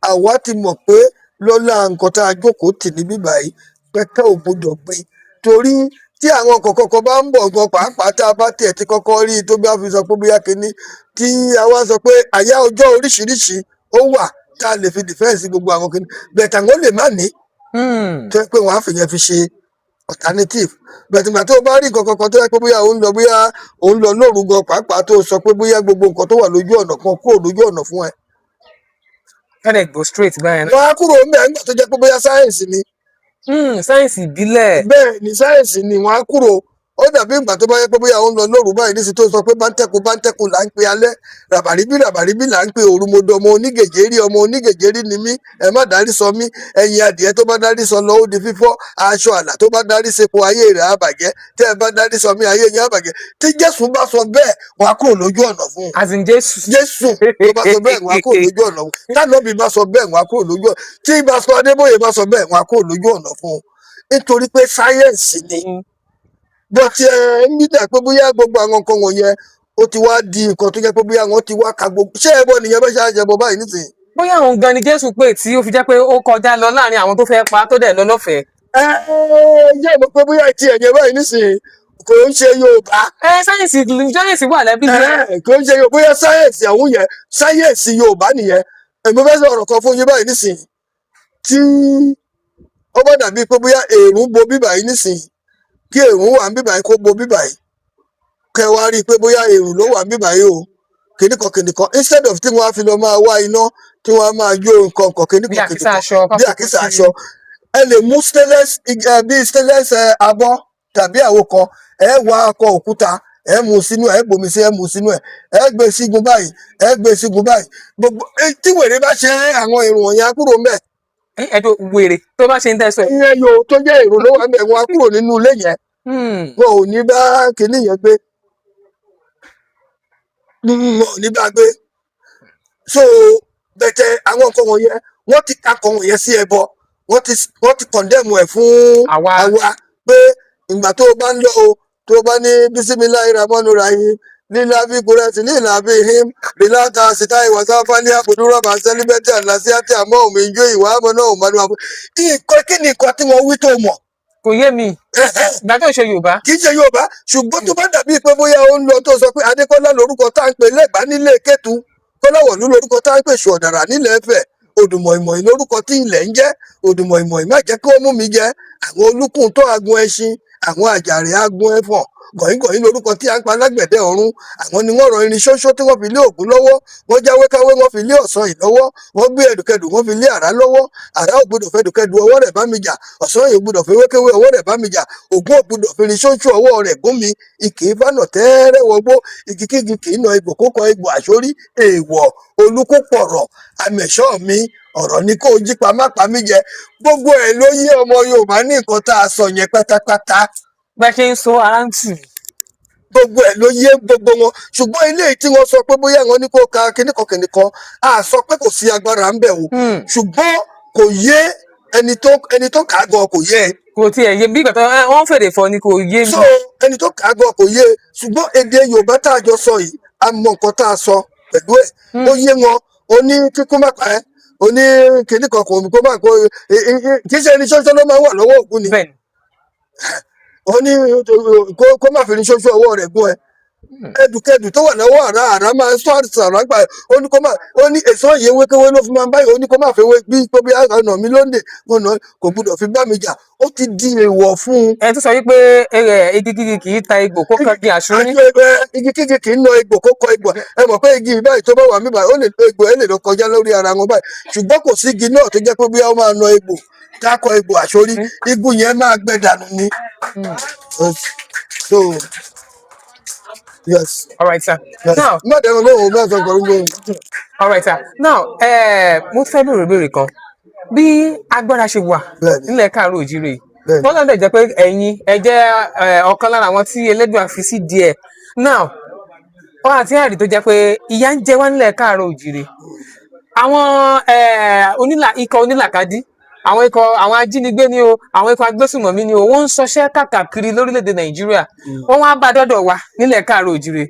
àwa ti mọ̀ pé lọ́la nǹkan tá a jókòó tì ní bíbáyìí pẹ́kẹ́ ò gbọdọ̀ gbé torí tí àwọn kọ̀ọ̀kan bá ń bọ̀ gan pàápàá tá a bá tiẹ̀ ti kọ́kọ́ rí i tó bí a fi sọ pé bóyá kinní tí a wá sọ pé àyà ọjọ́ oríṣiríṣi ó wà tá a lè fi dìfẹ́ǹsì gbogbo àwọn kinní bẹ̀tà wọn lè má ní tó yẹ pé wọn á fi yẹn fi ṣe alternative bẹ̀tà ìgbà tó bá rí nǹkan kankan tó yẹ pé bóyá òun lọ lóru gan pàápàá tó sọ pé bóyá gbogbo nǹkan tó wà lójú ọ̀nà kan kúrò lójú ọ̀nà fún ẹ. kẹ́lẹ̀ go straight báyẹn. wọ́n á kúrò ń bẹ̀ nígbà tó jẹ́ pé bóyá sáyẹ̀nsì ni. sáyẹ̀nsì ìbílẹ̀. bẹ́ẹ̀ ni sáyẹ̀nsì ni wọ́n á kúrò ó dàbí ìgbà tó bá yẹ pé bóyá òun lọ lóru báyìí níṣẹ́ tó sọ pé báńtẹ́kù là ń pe alẹ́ ràbàríbí là ń pe òru mo dọ ọmọ onígègérí ni mí ẹ má dárí sọ mí ẹyin adìẹ tó bá dárí sọ lọ ó di fífọ́ aṣọ àlà tó bá dárí sepo ayé rẹ̀ á bàjẹ́ tẹ́ ẹ bá dárí sọ mí ayé yẹn á bàjẹ́ tí Jésù bá sọ bẹ́ẹ̀ wà á kúrò lójú ọ̀nà fún un. as in Jésù tó bá sọ bẹ́ẹ̀ wà á kúrò lójú ọ̀nà fún un tánàbí bá sọ bẹ́ẹ̀ wà á kúrò lójú ọ̀nà tí Pásítọ̀ Adébóyè bá sọ bẹ́ẹ̀ wà á kúrò lójú ọ̀nà fún un nítorí pé sáyẹ́ǹsì ni but nígbà pé bóyá gbogbo àwọn nǹkan wọ̀nyẹn ó ti wá di nǹkan tó jẹ́ pé bóyá wọ́n ti wá ka gbogbo ṣé ẹbọ nìyẹn bẹ́ẹ̀ ṣe àjẹbọ báyìí nísìnyí. bóyá òun gan ni Jésù pé tí ó fi jẹ́ pé ó kọjá lọ láàrin àwọn tó fẹ́ pa tó dẹ̀ lọ lọ́fẹ̀ẹ́. jẹ́ ìmọ̀ pé bóyá ti ẹ̀yẹ báyìí nísìnyí kò ń ṣe Yorùbá. sáyẹ̀nsì wà lẹ́bí jẹ́. kò ń ṣe Yorùbá bóyá sáyẹ̀nsì àwọn yẹn sáyẹ̀nsì Yorùbá nìyẹn èmi fẹ́ sọ ọ̀rọ̀ kan fún yín báyìí nísìnyí tí ó bá dàbí pé bóyá èrùn bo bíbáyìí nísìnyí kí èrùn wà ń bíbáyìí kó bo bíbáyìí kẹ wá rí i pé bóyá èrùn ló wà ń bíbáyìí o kìnnìkan instead of tí wọn á fi lọ máa wá iná tí wọn á máa yó nǹkan kìnnìkan bí àkísà aṣọ ẹ lè mú stainless abọ́ tàbí àwo kan ẹ wá akọ òkúta ẹ mú sínú ẹ gbòmí sí ẹ mú sínú ẹ gbé sígun báyìí gbogbo tí wèrè bá ṣe àwọn èrùn wọ̀nyẹn á kúrò ńbẹ̀. ẹ̀dùn wèrè tó bá ṣe ń tẹ̀sọ̀. ìyẹn yóò tó jẹ́ èrò ló wà ń bẹ̀ wọn á kúrò nínú ilé yẹn wọn ò ní bá kinní yẹn gbé so bẹ̀tẹ̀ àwọn nǹkan wọ̀nyẹn wọ́n ti ka nǹkan wọ̀nyẹn sí ẹbọ wọ́n ti condemn ẹ̀ fún àwa àwa pé ìgbà tó o bá ń lọ o tó o bá ní bísímíláì ramọ́nù rahim lílá bí kúrẹ́sì lílá bí him lílá síta ìwàsá fálí àbùdúrà bá sẹ́líbẹ́tì àlàsí àti àmọ́ òmí ijó ìwà àmọ́ náà ò máa ń wà fún kí ni nǹkan tí wọ́n wí tó mọ̀. kò yé mi ìgbà tó ń ṣe Yorùbá. kì í ṣe Yorùbá ṣùgbọ́n tó bá dàbí pé bóyá ó ń lọ tó sọ pé Adékọ́lá lórúkọ tá à ń pè lẹ́gbàá nílé Kétu Kọ́láwọ̀lú lórúkọ tá à ń pè Ṣọ̀dàrà nílẹ̀ Ẹ̀fẹ̀ Òdùmọ̀ìmọ̀ì lórúkọ tí ilẹ̀ ń jẹ́ Òdùmọ̀ìmọ̀ì má jẹ́ kí ó mú mi jẹ àwọn olúkùn tó agun ẹṣin àwọn àjàrè agun ẹfọ̀n gọ̀yìngọ̀yìn lórúkọ tí a ń pa lágbẹ̀dẹ ọ̀run àwọn ni wọ́n rọ irin ṣóṣó tí wọ́n fi lé Ògún lọ́wọ́ wọ́n jáwé káwé wọ́n fi lé Ọ̀sán yìí lọ́wọ́ wọ́n gbé ẹ̀dùkẹ̀dù wọ́n fi lé Àrá lọ́wọ́ Àrá ò gbọdọ̀ fẹ́dùkẹ̀dù ọwọ́ rẹ̀ bá mi jà Ọ̀sán yìí ò gbọdọ̀ fi wékéwé ọwọ́ rẹ̀ bá mi jà Ògún ò gbọdọ̀ fi irin ṣóṣó ọwọ́ rẹ̀ gún mi ìkì í fánà tẹ́ẹ́rẹ́ wọgbó igikígi kì í na egbò kókọ egbò àṣórí èèwọ̀ olúkú pọ̀rọ̀ àmẹ̀ṣọ́ mi ọ̀rọ̀ ni kó o jí pa má pa mí jẹ gbogbo ẹ̀ ló yé ọmọ Yorùbá ní nǹkan tá a sọ yẹn pátápátá. bá a ṣe ń sọ ara ń tù. gbogbo ẹ̀ ló yé gbogbo wọn ṣùgbọ́n ilé tí wọ́n sọ pé bóyá wọn ní kó ka kíníkan a sọ pé kò sí agbára ń bẹ̀ wò ṣùgbọ́n kò yé ẹni tó kà á gan kò yé ẹ. kò tiẹ̀ yé bí ìgbà tó wọ́n fèrè fọ ni kò yé mi. so ẹni tó kà á gan kò yé ṣùgbọ́n èdè Yorùbá tá a jọ sọ yìí a mọ nǹkan tá a sọ pẹ̀lú ẹ̀ ó yé wọn ó ní kíkún má pa ẹ́ ó ní kíníkan kò má kó kì í ṣe ẹni ṣoṣo ló máa wà lọ́wọ́ Ògún ni ó ní kó má fi ní ṣoṣo ọwọ́ rẹ̀ gún ẹ ẹdùkẹdù tó wà lọ́wọ́ Àrá máa ń sọ àrà gbà ó ní kó má ó ní èso yẹn wékéwé ló fi máa ń báyìí ó ní kó má fi wé bí pé bí ọ̀nà mi lóńdè ọ̀nà kò gbúdọ̀ fi bá mi jà ó ti di èèwọ̀ fún un. ẹ tún sọ wípé igi kígi kì í ta egbò kó kan di àṣírí. igi kígi kì í na egbò kó kọ egbò ẹ mọ̀ pé igi báyìí tó bá wà mí báyìí ó lè egbò ẹ lè lọ kọjá lórí ara wọn báyìí ṣùgbọ́n kò sí igi náà tó jẹ́ pé bí wọ́n máa na egbò dákọ̀ egbò àṣórí igun yẹn máa gbẹ dànù ni. So yes. All right, sir. Yes. Now, all right, sir. Now, mo fẹ́ bèrè ìbéèrè kan. Bí agbára ṣe wà nílẹ̀ Káàárọ̀ Oòjíire, wọ́n lọ́dọ̀ jẹ́ pé ẹ̀yin ẹ jẹ́ ọ̀kan lára àwọn tí Elédùà fi sí díẹ̀. Now, wọ́n àti àrí tó jẹ́ pé ìyà ń jẹ wá nílẹ̀ Káàárọ̀ Oòjíire. Àwọn ikọ̀ onílàkadì, àwọn ajínigbé ni o, àwọn ikọ̀ agbésùnmọ̀mí ni o, wọ́n ń ṣọṣẹ́ káàkiri lórílẹ̀‐èdè Nàìjíríà. Wọ́n wá bá dọ́dọ̀ wa nílẹ̀ Káàárọ̀ Oòjíire.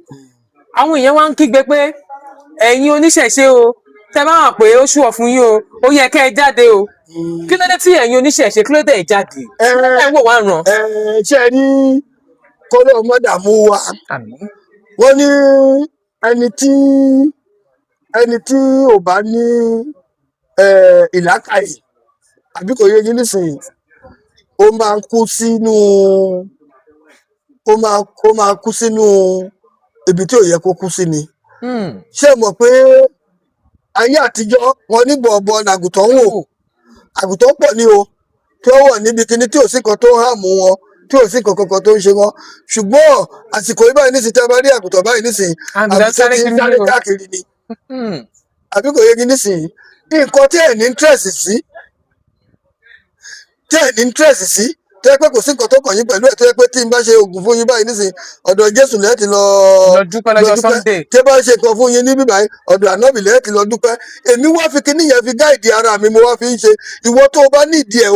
Àwọn èèyàn wá ń kígbe pé ẹ̀yin oníṣẹ̀ṣe o tẹ́ bá hàn pé ó ṣùọ̀ fún yín o ó yẹ kẹ́ ẹ jáde o. Kí ló dé tí ẹ̀yin oníṣẹ̀ṣe kí ló dé ẹ jáde? ẹ wò wá ràn. ṣe ní kọ́lọ́ mọ́dàmú wa wọ́n ní ẹni tí ò bá ní ìlàkàyè àbí kò yé yín nísìnyí ó máa kú sínú ibi tí ò yẹ kó kú sí ni. ṣé mọ̀ pé ayé àtijọ́ wọn ní bọ̀ọ̀bọ̀ làgùtàn wò àgùtàn pọ̀ ní o tí ó wọ̀ níbi kíní tí ò sí kan tó ń hàmú wọn tí ò sí kankan tó ń ṣe wọn ṣùgbọ́n àsìkò yìí báyìí nísìnyí tẹ́ bá rí àgùtàn báyìí nísìnyí àgùtàn ti ń sáré káàkiri ni àbí kò yé yín nísìnyí nǹkan tí ẹ̀ ní interest sí tó yẹ pé kò sí nǹkan tó kàn yín pẹ̀lú ẹ̀ tó yẹ pé tí n bá ṣe oògùn fún yín báyìí nísìnyí ọ̀dọ̀ Jésù lẹ́ẹ̀ ti lọ dúpẹ́ lọ́jọ́ Sunday. tí bá ṣe nǹkan fún yín níbí báyìí ọ̀dọ̀ Ànábì lẹ́ẹ̀ ti lọ dúpẹ́ èmi wá fi kíní yẹn fi gáìdì ara mi mo wá fi ń ṣe ìwọ tó o bá nídìí ẹ̀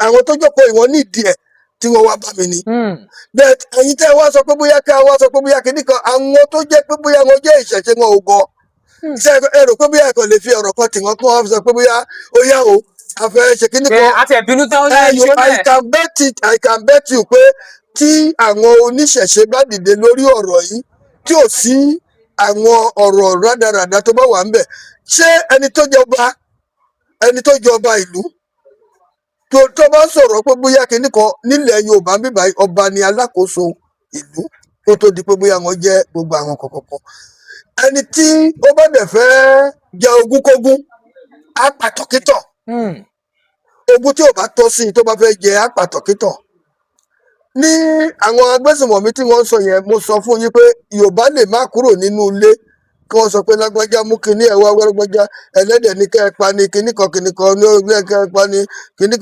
àwọn tó jókòó ìwọ̀n nídìí ẹ̀ tí wọ́n wá bá mi ni. bẹ́ẹ̀ ẹ̀yin tẹ́ wá sọ pé bóyá kíní kan àwọn tó jẹ́ pé bóyá wọn jẹ́ ìṣẹ̀ṣe wọn ò gọ ṣe ẹ rò pé bóyá ẹ̀kọ́ lè fi ọ̀rọ̀ kan tì wọ́n kí wọ́n sọ pé bóyá ó yá o afẹ́ ṣe kíní kan. àti ẹ̀bínú tán ó ṣe bẹ́ẹ̀. I can bet you pé tí àwọn oníṣẹ̀ṣe bá dìde lórí ọ̀rọ̀ yìí tí ò sí àwọn ọ̀rọ̀ rádaràda tó bá wà ń bẹ̀ ṣé ẹni tó jọba ìlú tó bá sọ̀rọ̀ pé bóyá kíní kan nílẹ̀ Yorùbá ń bíbá ọba ni alákòóso ìlú tó tó di pé bóyá wọn jẹ́ gbogbo àwọn kọ̀ọ̀kan ẹni tí ó bá dẹ̀ fẹ́ jẹ ogúnkógún á pàtọ́kítọ̀ ogún tí ò bá tọ́ sí i tó bá fẹ́ jẹ á pàtọ́kítọ̀ ní àwọn agbésùnmọ̀mí tí wọ́n sọ yẹn mo sọ fún yín pé Yorùbá lè má kúrò nínú ilé kí wọ́n sọ pé lágbájá mú kinní ẹ̀ wá lágbájá ẹlẹ́dẹ̀ ní kẹ́ ẹ pa ní kinní kan ní orílẹ̀ kẹ́ ẹ pa ní kinní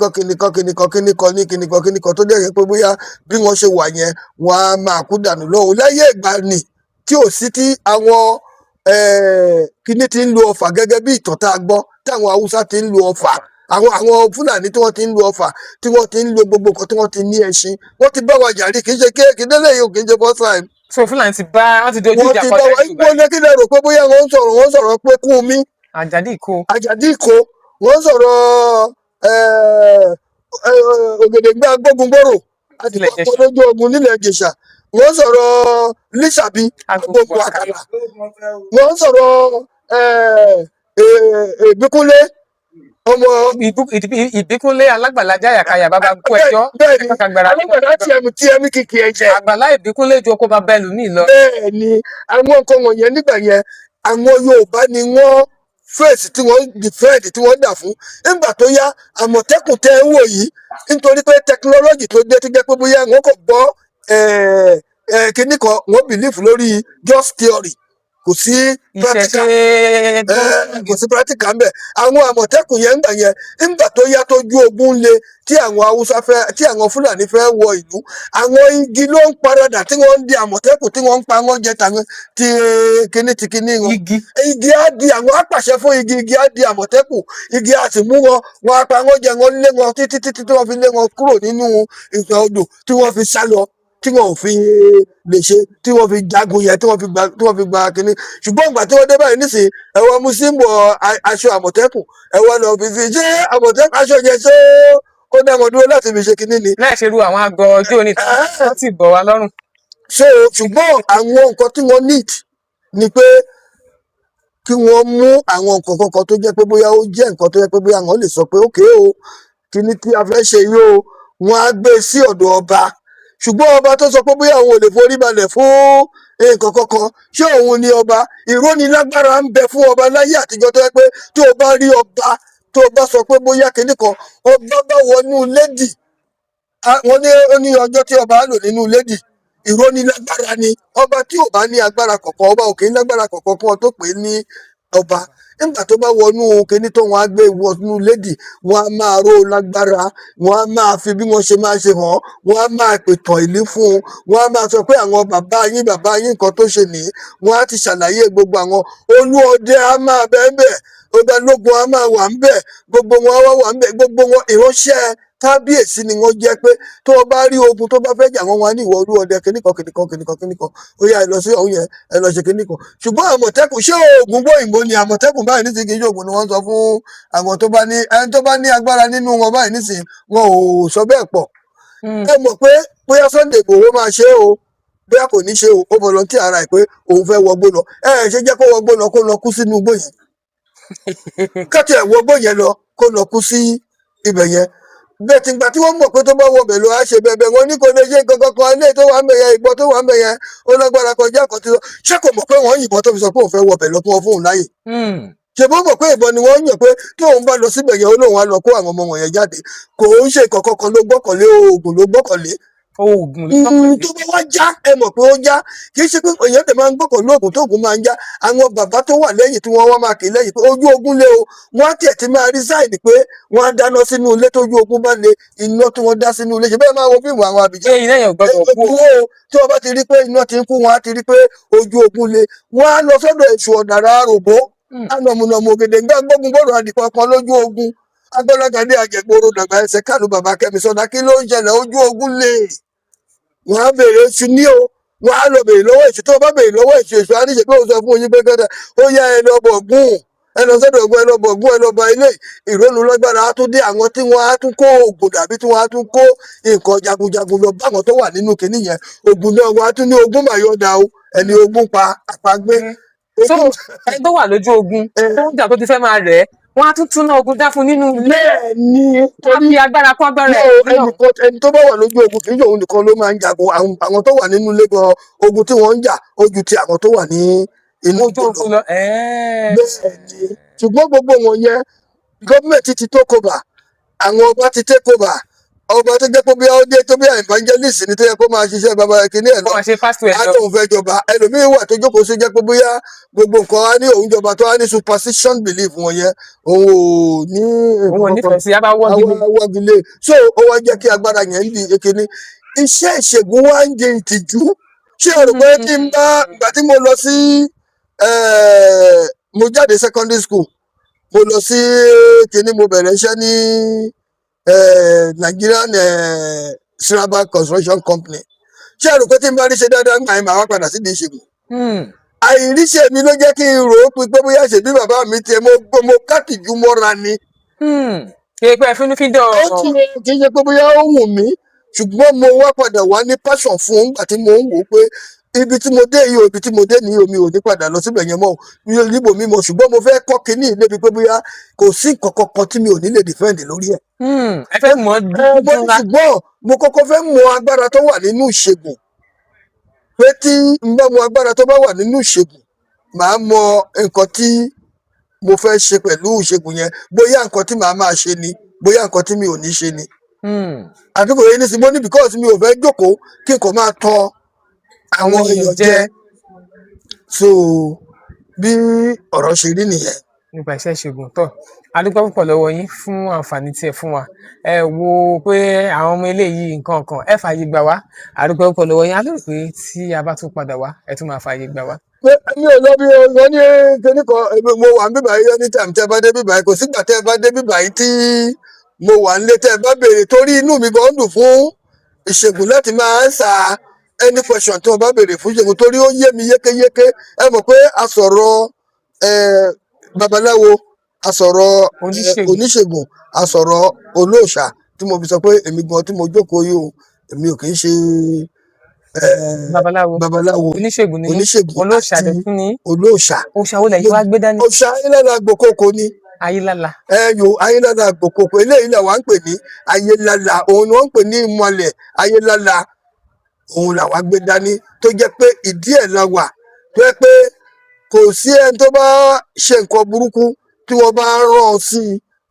kan tó dẹ̀ yẹ pé bóyá bí wọ́n ṣe wà yẹn wọ́n á máa kú dànù lọ́wọ́ láyé ìgbà ni tí ò sí tí àwọn kinní ti ń lo ọfà gẹ́gẹ́ bí ìtàn tá a gbọ́ táwọn Haúsá ti ń lo ọfà àwọn Fúlàní tí wọ́n ti ń lo ọfà tí wọ́n ti ń lo gbogbo nǹkan tí wọ́n ti ní ẹṣin wọ́n ti bá wa jà rí kì í ṣe kéèkì délé yìí ò kì í ṣe first time. so Fúlàní ti bá wọn ti dojú wọ́n ìjà ti kọ bá wa lẹ́yìn wọ́n ní kí lè rò pé bóyá wọ́n sọ̀rọ̀ pé kú mi Àjàdí Ìkó Àjàdí Ìkó wọ́n sọ̀rọ̀ Ògèdèngbà Gbógungbòrò àti ilẹ̀ pàpọ̀ Ìjẹ̀ṣà lójú ogun nílẹ̀ Ìjẹ̀ṣà wọ́n sọ̀rọ̀ Lísàbí Agbogbo Agbogbo Àkàlà Àkàlà wọ́n sọ̀rọ̀ Ìbíkúnlé ọmọ Ìbíkúnlé Alágbàlá Jáyàkáyà bàbá kú ẹjọ́ bẹ́ẹ̀ni kàkàgbàrà Alágbàlá tí ẹmí kìkì ẹ̀jẹ̀ Àgbàlá Ìbíkúnlé ju oko bàbá ẹlòmíì lọ. bẹ́ẹ̀ni àwọn nǹkan wọ̀nyẹn nígbà yẹn àwọn Yorùbá ni wọ́n fèsì tí wọ́n dìfẹ́ǹdì tí wọ́n dà fún nígbà tó yá Àmọ̀tẹ́kùn tẹ́ ń wò yìí nítorí pé tẹkinọ́lọ́jì tó dé tó jẹ́ pé bóyá wọ́n kò gbọ́ kinní kan wọ́n bìlífù lórí just theory kò sí practical kò sí practical ń bẹ àwọn Àmọ̀tẹ́kùn yẹn ńgbà yẹn nígbà tó yá tójú ogun le tí àwọn Haúsá tí àwọn Fúlàní fẹ́ wọ ìlú àwọn igi ló ń paradà tí wọ́n ń di Àmọ̀tẹ́kùn tí wọ́n ń pa wọ́n jẹ tàwọn ti kinní wọn igi á di àwọn apàṣẹ fún igi á di Àmọ̀tẹ́kùn igi á sì mú wọn á pa wọ́n jẹ wọn lé wọn títí tí wọ́n fi lé wọn kúrò nínú ìgbà odò tí wọ́n fi sá lọ tí wọn ò fi lè ṣe tí wọn fi jagun yẹn tí wọn fi gba kínní ṣùgbọ́n ìgbà tí wọ́n dé báyìí nísìnyí ẹ̀wọ̀n mú símbọ̀ aṣọ Àmọ̀tẹ́kùn ẹ̀wọ̀n lọ fi ṣé Àmọ̀tẹ́kùn aṣọ yẹn ṣé ó dá wọn dúró láti fi ṣe kínní ni. láì ṣerú àwọn àgọ́ ọjọ́ òní tó ti bọ̀ wá lọ́rùn. so ṣùgbọ́n àwọn nǹkan tí wọ́n need ni pé kí wọ́n mú àwọn nǹkan kankan tó jẹ́ pé bóyá ó jẹ́ nǹkan tó jẹ́ pé bóyá wọ́n lè sọ pé ókè o kínní tí a fẹ́ ṣe yìí o wọ́n á gbé sí ọ̀dọ̀ ọba ṣùgbọ́n ọba tó sọ pé bóyá òun ò lè forí balẹ̀ fún nǹkan kankan ṣé òun ni ọba ìrónilágbára ń bẹ fún ọba láyé àtijọ́ tó yẹ pé tó o bá rí ọba tó o bá sọ pé bóyá kinní kan ọba bá wọnú lédì wọ́n ní ó ní ọjọ́ tí ọba á lò nínú lédì ìrónilágbára ni ọba tí ò bá ní agbára kọ̀ọ̀kan ọba òkè lágbára kọ̀ọ̀kan fún ọ tó pè é ní ọba nígbà tó bá wọnú kinní tó wọn á gbé wọnú lédì wọn á máa ró lágbára wọn á máa fi bí wọn ṣe máa ṣe hàn wọn á máa pètàn ìlú fún un wọn á máa sọ pé àwọn bàbá yín nǹkan tó ṣe nìyí wọn á ti ṣàlàyé gbogbo àwọn olú ọdẹ á máa bẹ́ẹ̀ bẹ́ẹ̀ ọba lógun á máa wà ń bẹ̀ gbogbo wọn á wà ń bẹ̀ gbogbo wọn ìránṣẹ́ kábíyèsí ni wọ́n jẹ́ pé tó o bá rí ogun tó bá fẹ́ jà wọ́n wá ní ìwọ olú ọdẹ kìnnìkan ó yá ẹ lọ sí ọ̀hún yẹn ẹ lọ ṣe kìnnìkan ṣùgbọ́n Àmọ̀tẹ́kùn ṣé oògùn bóyìnbó ni Àmọ̀tẹ́kùn báyìí nísìnyí kì í ṣe oògùn ni wọ́n sọ fún àwọn tó bá ní ẹni tó bá ní agbára nínú wọn báyìí nísìnyí wọn ò sọ bẹ́ẹ̀ pọ̀ ẹ mọ̀ pé bóyá Sunday Igboho máa ṣe o bóyá kò ní ṣe o ó volunteer ara ẹ̀ pé òun fẹ́ wọgbó lọ ṣe jẹ́ kó wọgbó lọ kó lọ kú sínú igbó yẹn kẹ́tì ẹ̀ wọgbó yẹn lọ kó lọ kú sí ibẹ̀ yẹn bẹ́ẹ̀ tí gbà tí wọ́n mọ̀ pé tó bá wọbẹ̀ lọ á ṣe bẹ̀bẹ̀ wọn ní kò lè ṣe nǹkan kankan ilé tó wà ń bẹ̀ yẹn ìbọn tó wà ń bẹ̀ yẹn ó lágbára kọjá kan tí ṣé kò mọ̀ pé wọ́n yìnbọn tó fi sọ pé òun fẹ́ wọbẹ̀ lọ kí wọ́n fóun láyè ṣe bó mọ̀ pé ìbọn ni wọ́n yàn pé tí òun bá lọ síbẹ̀ yẹn ó lóun á lọ kó àwọn ọmọ wọ̀nyẹn jáde kò ń ṣe nǹkan kankan ló gbọ́kànlé oògùn ló gbọ́kànlé tó bá wá já ẹ mọ̀ pé ó já kì í ṣe pé èèyàn tẹ̀ máa ń gbọ́kàn lóògùn tó ògùn máa ń já àwọn bàbá tó wà lẹ́yìn tí wọ́n wá máa kì í lẹ́yìn pé ojú ogun lé o wọ́n á tiẹ̀ ti máa resign pé wọ́n á dáná sínú ilé tójú ogun bá le iná tí wọ́n dá sínú ilé ṣe bẹ́ẹ̀ máa wo fíìmù àwọn àbíjá iná yẹn ò gbọdọ̀ kú o tí wọ́n bá ti rí pé iná ti ń kú wọ́n á ti rí pé ojú ogun le wọ́n á lọ sọ́dọ̀ èṣù ọ̀dàrà àròbó ànàmùnàmù Ògèdèngbà Gbógungbòrò àdìpọ̀pọ̀ lójú ogun agbọ́lágadé àjẹgbòrò dàgbà ẹsẹ̀ kálù bàbá Kẹ́mi Sọ́dá kí ló ń ṣẹlẹ̀ ojú ogun le wọ́n á béèrè oṣù ní o wọ́n á lọ béèrè lọ́wọ́ èṣù tó bá béèrè lọ́wọ́ èṣù á níṣe pé ó sọ fún yín pé kẹta ó yá ẹ lọ bọ̀ gún ẹ lọ sọ́dọ̀ ọgbọ́n ẹ lọ bọ̀ gún ẹ lọ ba ilé ìrónú lágbára á tún dé àwọn tí wọ́n á tún kó oògùn dàbí tí wọ́n á tún kó nǹkan jagunjagun lọ bá àwọn tó wà nínú kinní yẹn oògùn náà wọ́n á tún ní ogún màyọ̀dà o ẹni ogún pa àpagbé. ẹni tó wà lójú ogun tó ń jà tó ti fẹ́ máa rẹ̀ ẹ́ wọ́n á tún túná ogun dá fún nínú ilé wọ́n á fi agbára kún agbára ẹ̀ ẹni tó bá wà lójú ogun kì í ṣe òun nìkan ló máa ń jagun àwọn tó wà nínú ilé gan ogun tí wọ́n ń jà ó ju ti àwọn tó wà ní inú ojú ogun lọ. bẹ́ẹ̀ ni ṣùgbọ́n gbogbo wọn yẹn gọ́ọ̀mẹ̀ntì ti take over àwọn ọba ti take over ọba tó jẹ́ pé bí ó dé tó bí evangelist ni tó yẹ kó máa ṣiṣẹ́ bàbá kìíní ẹ̀ lọ àtòun fẹ́ jọba ẹlòmíín wà tó jókòó sí jẹ́ pé bóyá gbogbo nǹkan á ní òun jọba tó á ní superstition belief wọn yẹn òun ò ní nífẹ̀ẹ́ sí awọ́gilé so ó wá jẹ́ kí agbára yẹn ń di ekele iṣẹ́ ìṣègùn wá ń jẹ ìtìjú ṣé o rò pé tí n bá ìgbà tí mo lọ sí mo jáde secondary school mo lọ sí kíní mo bẹ̀rẹ̀ iṣẹ́ ní Nigerian Silver Construction Company ṣé ẹ rò pé tí n bá rí ṣe dáadáa ń gbà yín màá wá padà sídìí ìṣègùn àìríṣe mi ló jẹ́ kí n rò ó pé bóyá ṣèbí bàbá mi tiẹ̀ mo kátìjú mọ́ra ni. kí ẹ pé fínnúfíndọ̀. kì í ṣe pé bóyá ó wù mí ṣùgbọ́n mo wá padà wá ní passion fún nígbà tí mo ń wò ó pé ibi tí mo dé yìí o ibi tí mo dé nìyí o mi ò ní padà lọ síbẹ̀ yẹn mọ́ o níbo mi mọ̀ ṣùgbọ́n mo fẹ́ kọ́ kínní débi pé bóyá kò sí nǹkan kankan tí mi ò ní lè defend lórí ẹ̀. ẹ fẹ́ mọ̀ dúnra. ṣùgbọ́n mo kọ́kọ́ fẹ́ mọ agbára tó wà nínú ìṣègùn pé tí n bá mọ agbára tó bá wà nínú ìṣègùn màá mọ nǹkan tí mo fẹ́ ṣe pẹ̀lú ìṣègùn yẹn bóyá nǹkan tí màá máa ṣe ni bóyá nǹkan tí mi ò ní ṣe ni. àdúgbò yẹn ní sinmi ní because mi ò fẹ́ jókòó kí n kò máa tọ àwọn èèyàn jẹ so bí ọ̀rọ̀ ṣe rí nìyẹn. nípa iṣẹ́ ìṣègùn tọ̀ a dúpẹ́ púpọ̀ lọ́wọ́ yín fún àǹfààní tí ẹ fún wa ẹ wo pé àwọn ọmọ eléyìí nǹkan kan ẹ fààyè gbà wá a dúpẹ́ púpọ̀ lọ́wọ́ yín a lérò pé tí a bá tún padà wá ẹ tún máa fààyè gbà wá. mi ò lọ bí wọn ní kíní kan mo wà níbà yìí anytime tẹ bá dé bíbà yìí kò sígbà tẹ bá dé bíbà yìí tí mo wà nílé tẹ bá béèrè torí inú mi gan dùn fún ìṣègùn láti máa answer any question tí wọn bá béèrè fún ìṣègùn torí ó yé mi yékéyéké ẹ mọ̀ pé a sọ̀rọ̀ babaláwo a sọ̀rọ̀ oníṣègùn a sọ̀rọ̀ olóòṣà tí mo fi sọ pé èmi gan tí mo jókòó yìí o èmi ò kì í ṣe babaláwo oníṣègùn ni olóòṣà dẹ̀ tún ní olóòṣà òòṣà wo lẹ́yìn wá gbé dání. òòṣà ayélálà gbòkókò ni. ayélálà. ayélálà gbòkókò eléyìí là wà ń pè ní ayélálà òun ni wọ́n ń pè ní ìmọ̀lẹ̀ ayélálà òun là wá gbé dání tó jẹ́ pé ìdí ẹ̀ la wà tó jẹ́ pé kò sí ẹni tó bá ṣe nǹkan burúkú tí wọ́n bá rán sí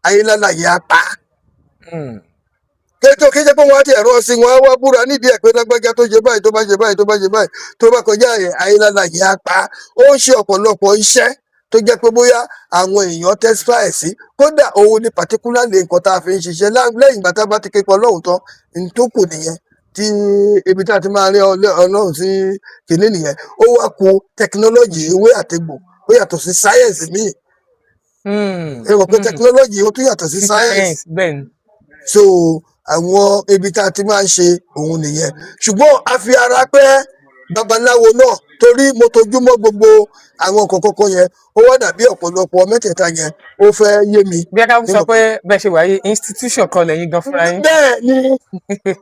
ayélálà yìí á pa kéjọ kí jẹ́ pé wọ́n á ti ẹ̀rọ sí wọn á wá búra nídìí ẹ̀ pé lágbájá tó ṣe báyìí tó bá ṣe báyìí tó bá ṣe báyìí tó bá kọjá ayélálà yìí á pa ó ń ṣe ọ̀pọ̀lọpọ̀ iṣẹ́ tó jẹ́ pé bóyá àwọn èèyàn testify sí kódà òun ni particularly nǹkan tá a fi ń ṣiṣẹ́ lẹ́yìn ìgbà tá a bá ti képe ọlọ́run tán ní tó kù nìyẹn tí ibi tá a ti máa rí ọlọ́run sí kìíní nìyẹn ó wá ku technology ewé àtegbò ó yàtọ̀ sí science míì ẹ mọ̀ pé technology ó tún yàtọ̀ sí science so àwọn ibi tá a ti máa ń ṣe òun nìyẹn ṣùgbọ́n a fi ara pẹ́ babaláwo náà torí mo tojú mọ́ gbogbo àwọn nǹkan kọ̀ọ̀kan yẹn ó wá dàbí ọ̀pọ̀lọpọ̀ mẹ́tẹ̀ẹ̀ta yẹn ó fẹ́ yé mi. bí a ká sọ pé bẹ́ẹ̀ ṣe wáyé institution kan lẹ́yìn gan fúnra yín.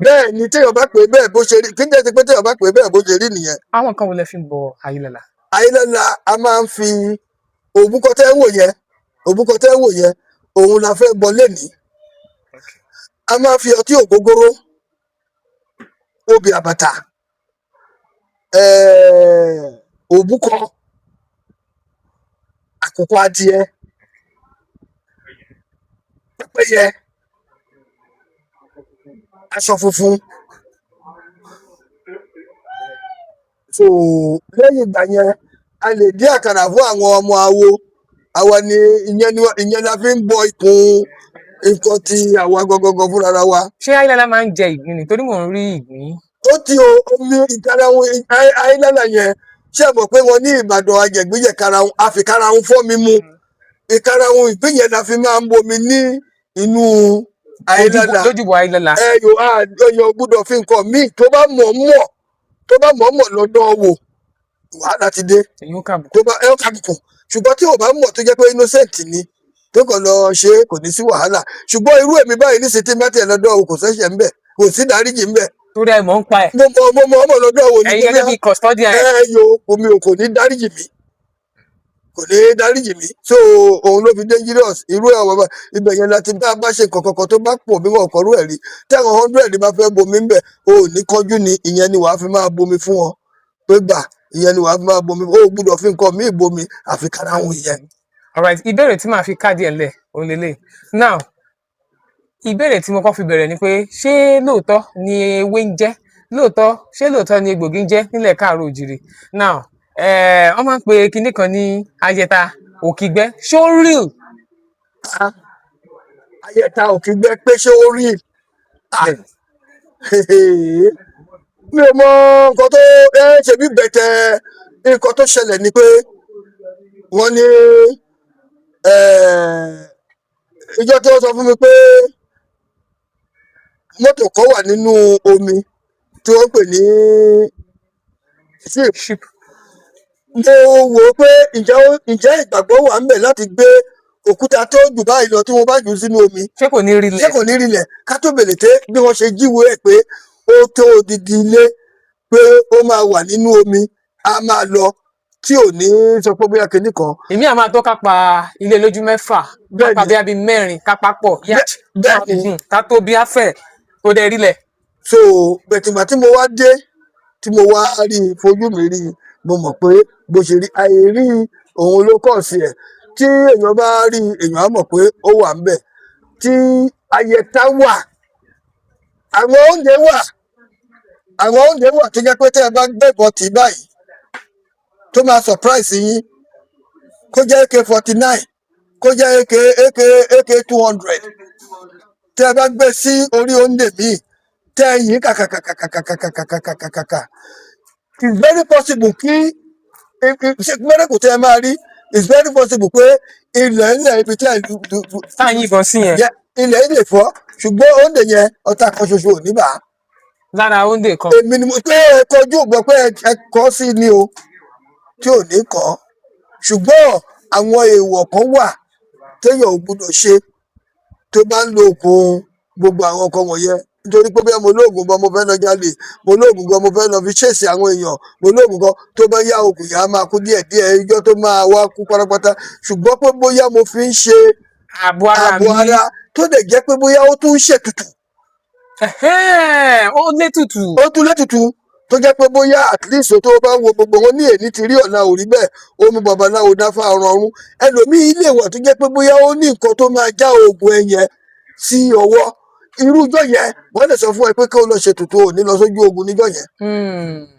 bẹ́ẹ̀ ni téèyàn bá pè bẹ́ẹ̀ bó ṣe rí kí n jẹ́ ti pé téèyàn bá pè bẹ́ẹ̀ bó ṣe rí nìyẹn. àwọn kan wo lẹ fi ń bọ ayélálà. ayélálà a máa ń fi òbúkọ tẹ́ ń wò yẹn òun la fẹ́ bọ lénìí a máa fi ọtí ògógóró obì àbàtà òbúkọ àkùkọ adìẹ pẹ́pẹ́yẹ aṣọ funfun so lẹ́yìn ìgbà yẹn a lè dín àkàrà fún àwọn ọmọ awo àwa ni ìyẹn la fi ń bọ ikùn nǹkan tí àwa gọgọgọ fúnra wa. ṣé ayélálà máa ń jẹ ìgbín ni torí mò ń rí ìgbín. ó ti omi ìkarahun ayélálà yẹn ṣe mọ̀ pé wọ́n ní Ìbàdàn ajẹ̀gbíjẹ̀ karahun àfikarahun fọ́ mi mu ìkarahun ìgbín yẹn la fi máa ń bomi ní inú ayélálà lójúbọ ayélálà. ẹyọ gbọ́dọ̀ fi nǹkan míì tó bá mọ̀ lọ́dọ̀ wò wàhálà ti dé tó bá ẹ kàbùkù ṣùgbọ́n tí ò bá mọ̀ tó jẹ́ pé innocent ni tó kàn lọ ṣe kò ní sí wàhálà ṣùgbọ́n irú èmi báyìí ní sètí mẹ́tì ẹ̀ lọ́dọ̀ kò sẹ́ṣẹ̀ ń bẹ̀ kò sí dáríjì ń bẹ̀. torí ẹ mọ̀ ń pa ẹ̀. mo mọ ọmọ lọ́dọ̀ wo ni ẹ̀yin gẹ́gẹ́ bí custodian ẹ̀. omi ò kò ní dáríjì mi so òun ló fi dangerous irú ẹ̀ wọ́n ibẹ̀ yẹn láti bá a bá ṣe nǹkan kankan tó bá pọ̀ bí wọ́n kọ́ rú ẹ̀ rí tẹ́wọ̀n 100 bá fẹ́ bomi ń bẹ̀ o ò ní kánjú ni ìyẹn ni wàá fi máa bomi fún wọn pé gbà ìyẹn ni wàá fi máa bomi o ò gbúdọ̀ fi nǹkan míì bomi àfi karahun ìyẹn. Alright, ìbéèrè tí màá fi káàdì ẹ̀ lẹ̀ òun lélẹ̀. Now, ìbéèrè tí mo kọ́ fi bẹ̀rẹ̀ ni pé ṣé lóòótọ́ ni ewé ń jẹ́? Ṣé lóòótọ́ ni egbògi ń jẹ́ nílẹ̀ káàárọ̀ òjìrì? Now, wọ́n máa ń pe kinní kan ní ayẹta òkìgbẹ́. Ṣé ó real? Ayẹta òkìgbẹ́ pé ṣé ó real? Mi ò mọ nǹkan tó ṣebí bẹ̀tẹ̀ nǹkan tó ṣẹlẹ̀ ni pé wọ́n ní Eh, ìjọ tí wọ́n sọ fún mi pé mọ́tò kan wà nínú omi tí wọ́n pè ní ship. ship. Mo wò ó pé ǹjẹ́ ìgbàgbọ́ wà ń bẹ̀ láti gbé òkúta tó jù báyìí lọ tí wọ́n bá jù sínú omi. ṣé kò ní Ṣé rilẹ̀? kò ní rinlẹ̀ ká tó bèlè té bí wọ́n ṣe jíwèé ẹ̀ pé ó tó odidi ilé pé ó máa wà nínú omi a máa lọ tí ò ní sọ pé bóyá kinní kan. èmi àmà tó kápá ilé lójú mẹ́fà kápá Bẹ́ẹ̀ni bí mẹ́rin kápá pọ̀ yacht bẹ́ẹ̀ni ká tó bí afẹ́ kó dẹ̀ rilẹ̀. so bẹ̀tìgbà tí mo wá dé tí mo wá rí i fojú mi rí i mo mọ̀ pé bó ṣe rí àìrí òun ló kọ̀ sí ẹ̀ tí èèyàn bá rí i èèyàn á mọ̀ pé ó wà ń bẹ̀ tí àyẹ̀tá wà àwọn oúnjẹ wà tó jẹ́ pé tẹ́ ẹ bá gbẹ̀bọ̀ tì báyìí tó máa surprise yín kó jẹ́ AK-49 kó jẹ́ AK-200 tẹ́ ẹ bá gbé sí orí oúnjẹ míì tẹ́ ẹ yín kàkàkàkàkàkàkàkàkàkà it's very possible kí ṣe mẹ́rẹ̀kù tẹ́ ẹ máa rí it's very possible pé ilẹ̀ ibi tí tá à ń yìnbọn sí yẹn ilẹ̀ lè fọ́ ṣùgbọ́n oúnjẹ yẹn ọ̀tá kan ṣoṣo ò ní bà á. lára oúnjẹ kan. Èmi ni mo pé ẹ kọjú gbọ́ pé ẹ kọ́ sí ni o tí ò ní kọ́ ṣùgbọ́n àwọn èèwọ̀ kan wà téèyàn ò gbọdọ̀ ṣe tó bá ń lo oògùn gbogbo àwọn nǹkan wọ̀nyẹn nítorí pé bí mo lóògùn gan mo fẹ́ lọ jalè mo lóògùn gan mo fẹ́ lọ fi ṣèṣì àwọn èèyàn mo lóògùn gan tó bá yá oògùn yẹn á máa kú díẹ̀díẹ̀ ijọ́ tó máa wá kú pátápátá ṣùgbọ́n pé bóyá mo fi ń ṣe ààbò ara ààbò mi ara tó dẹ̀ jẹ́ pé bóyá ó tún ń ṣètùtù ó létùtù. ó tún létùtù tó jẹ́ pé bóyá at least tó bá wo gbogbo wọn ní èní ti rí ọ̀la ò rí bẹ́ẹ̀ ó mú babaláwo dáfá ọ̀rọ̀ ọ̀run ẹlòmíì ilé ìwà tó jẹ́ pé bóyá ó ní nǹkan tó máa já oògùn ẹ̀yẹ sí ọwọ́ irú ìjọ yẹn wọ́n lè sọ fún ẹ pé kí o lọ ṣe tòtò òní lọ sójú ogun níjọ yẹn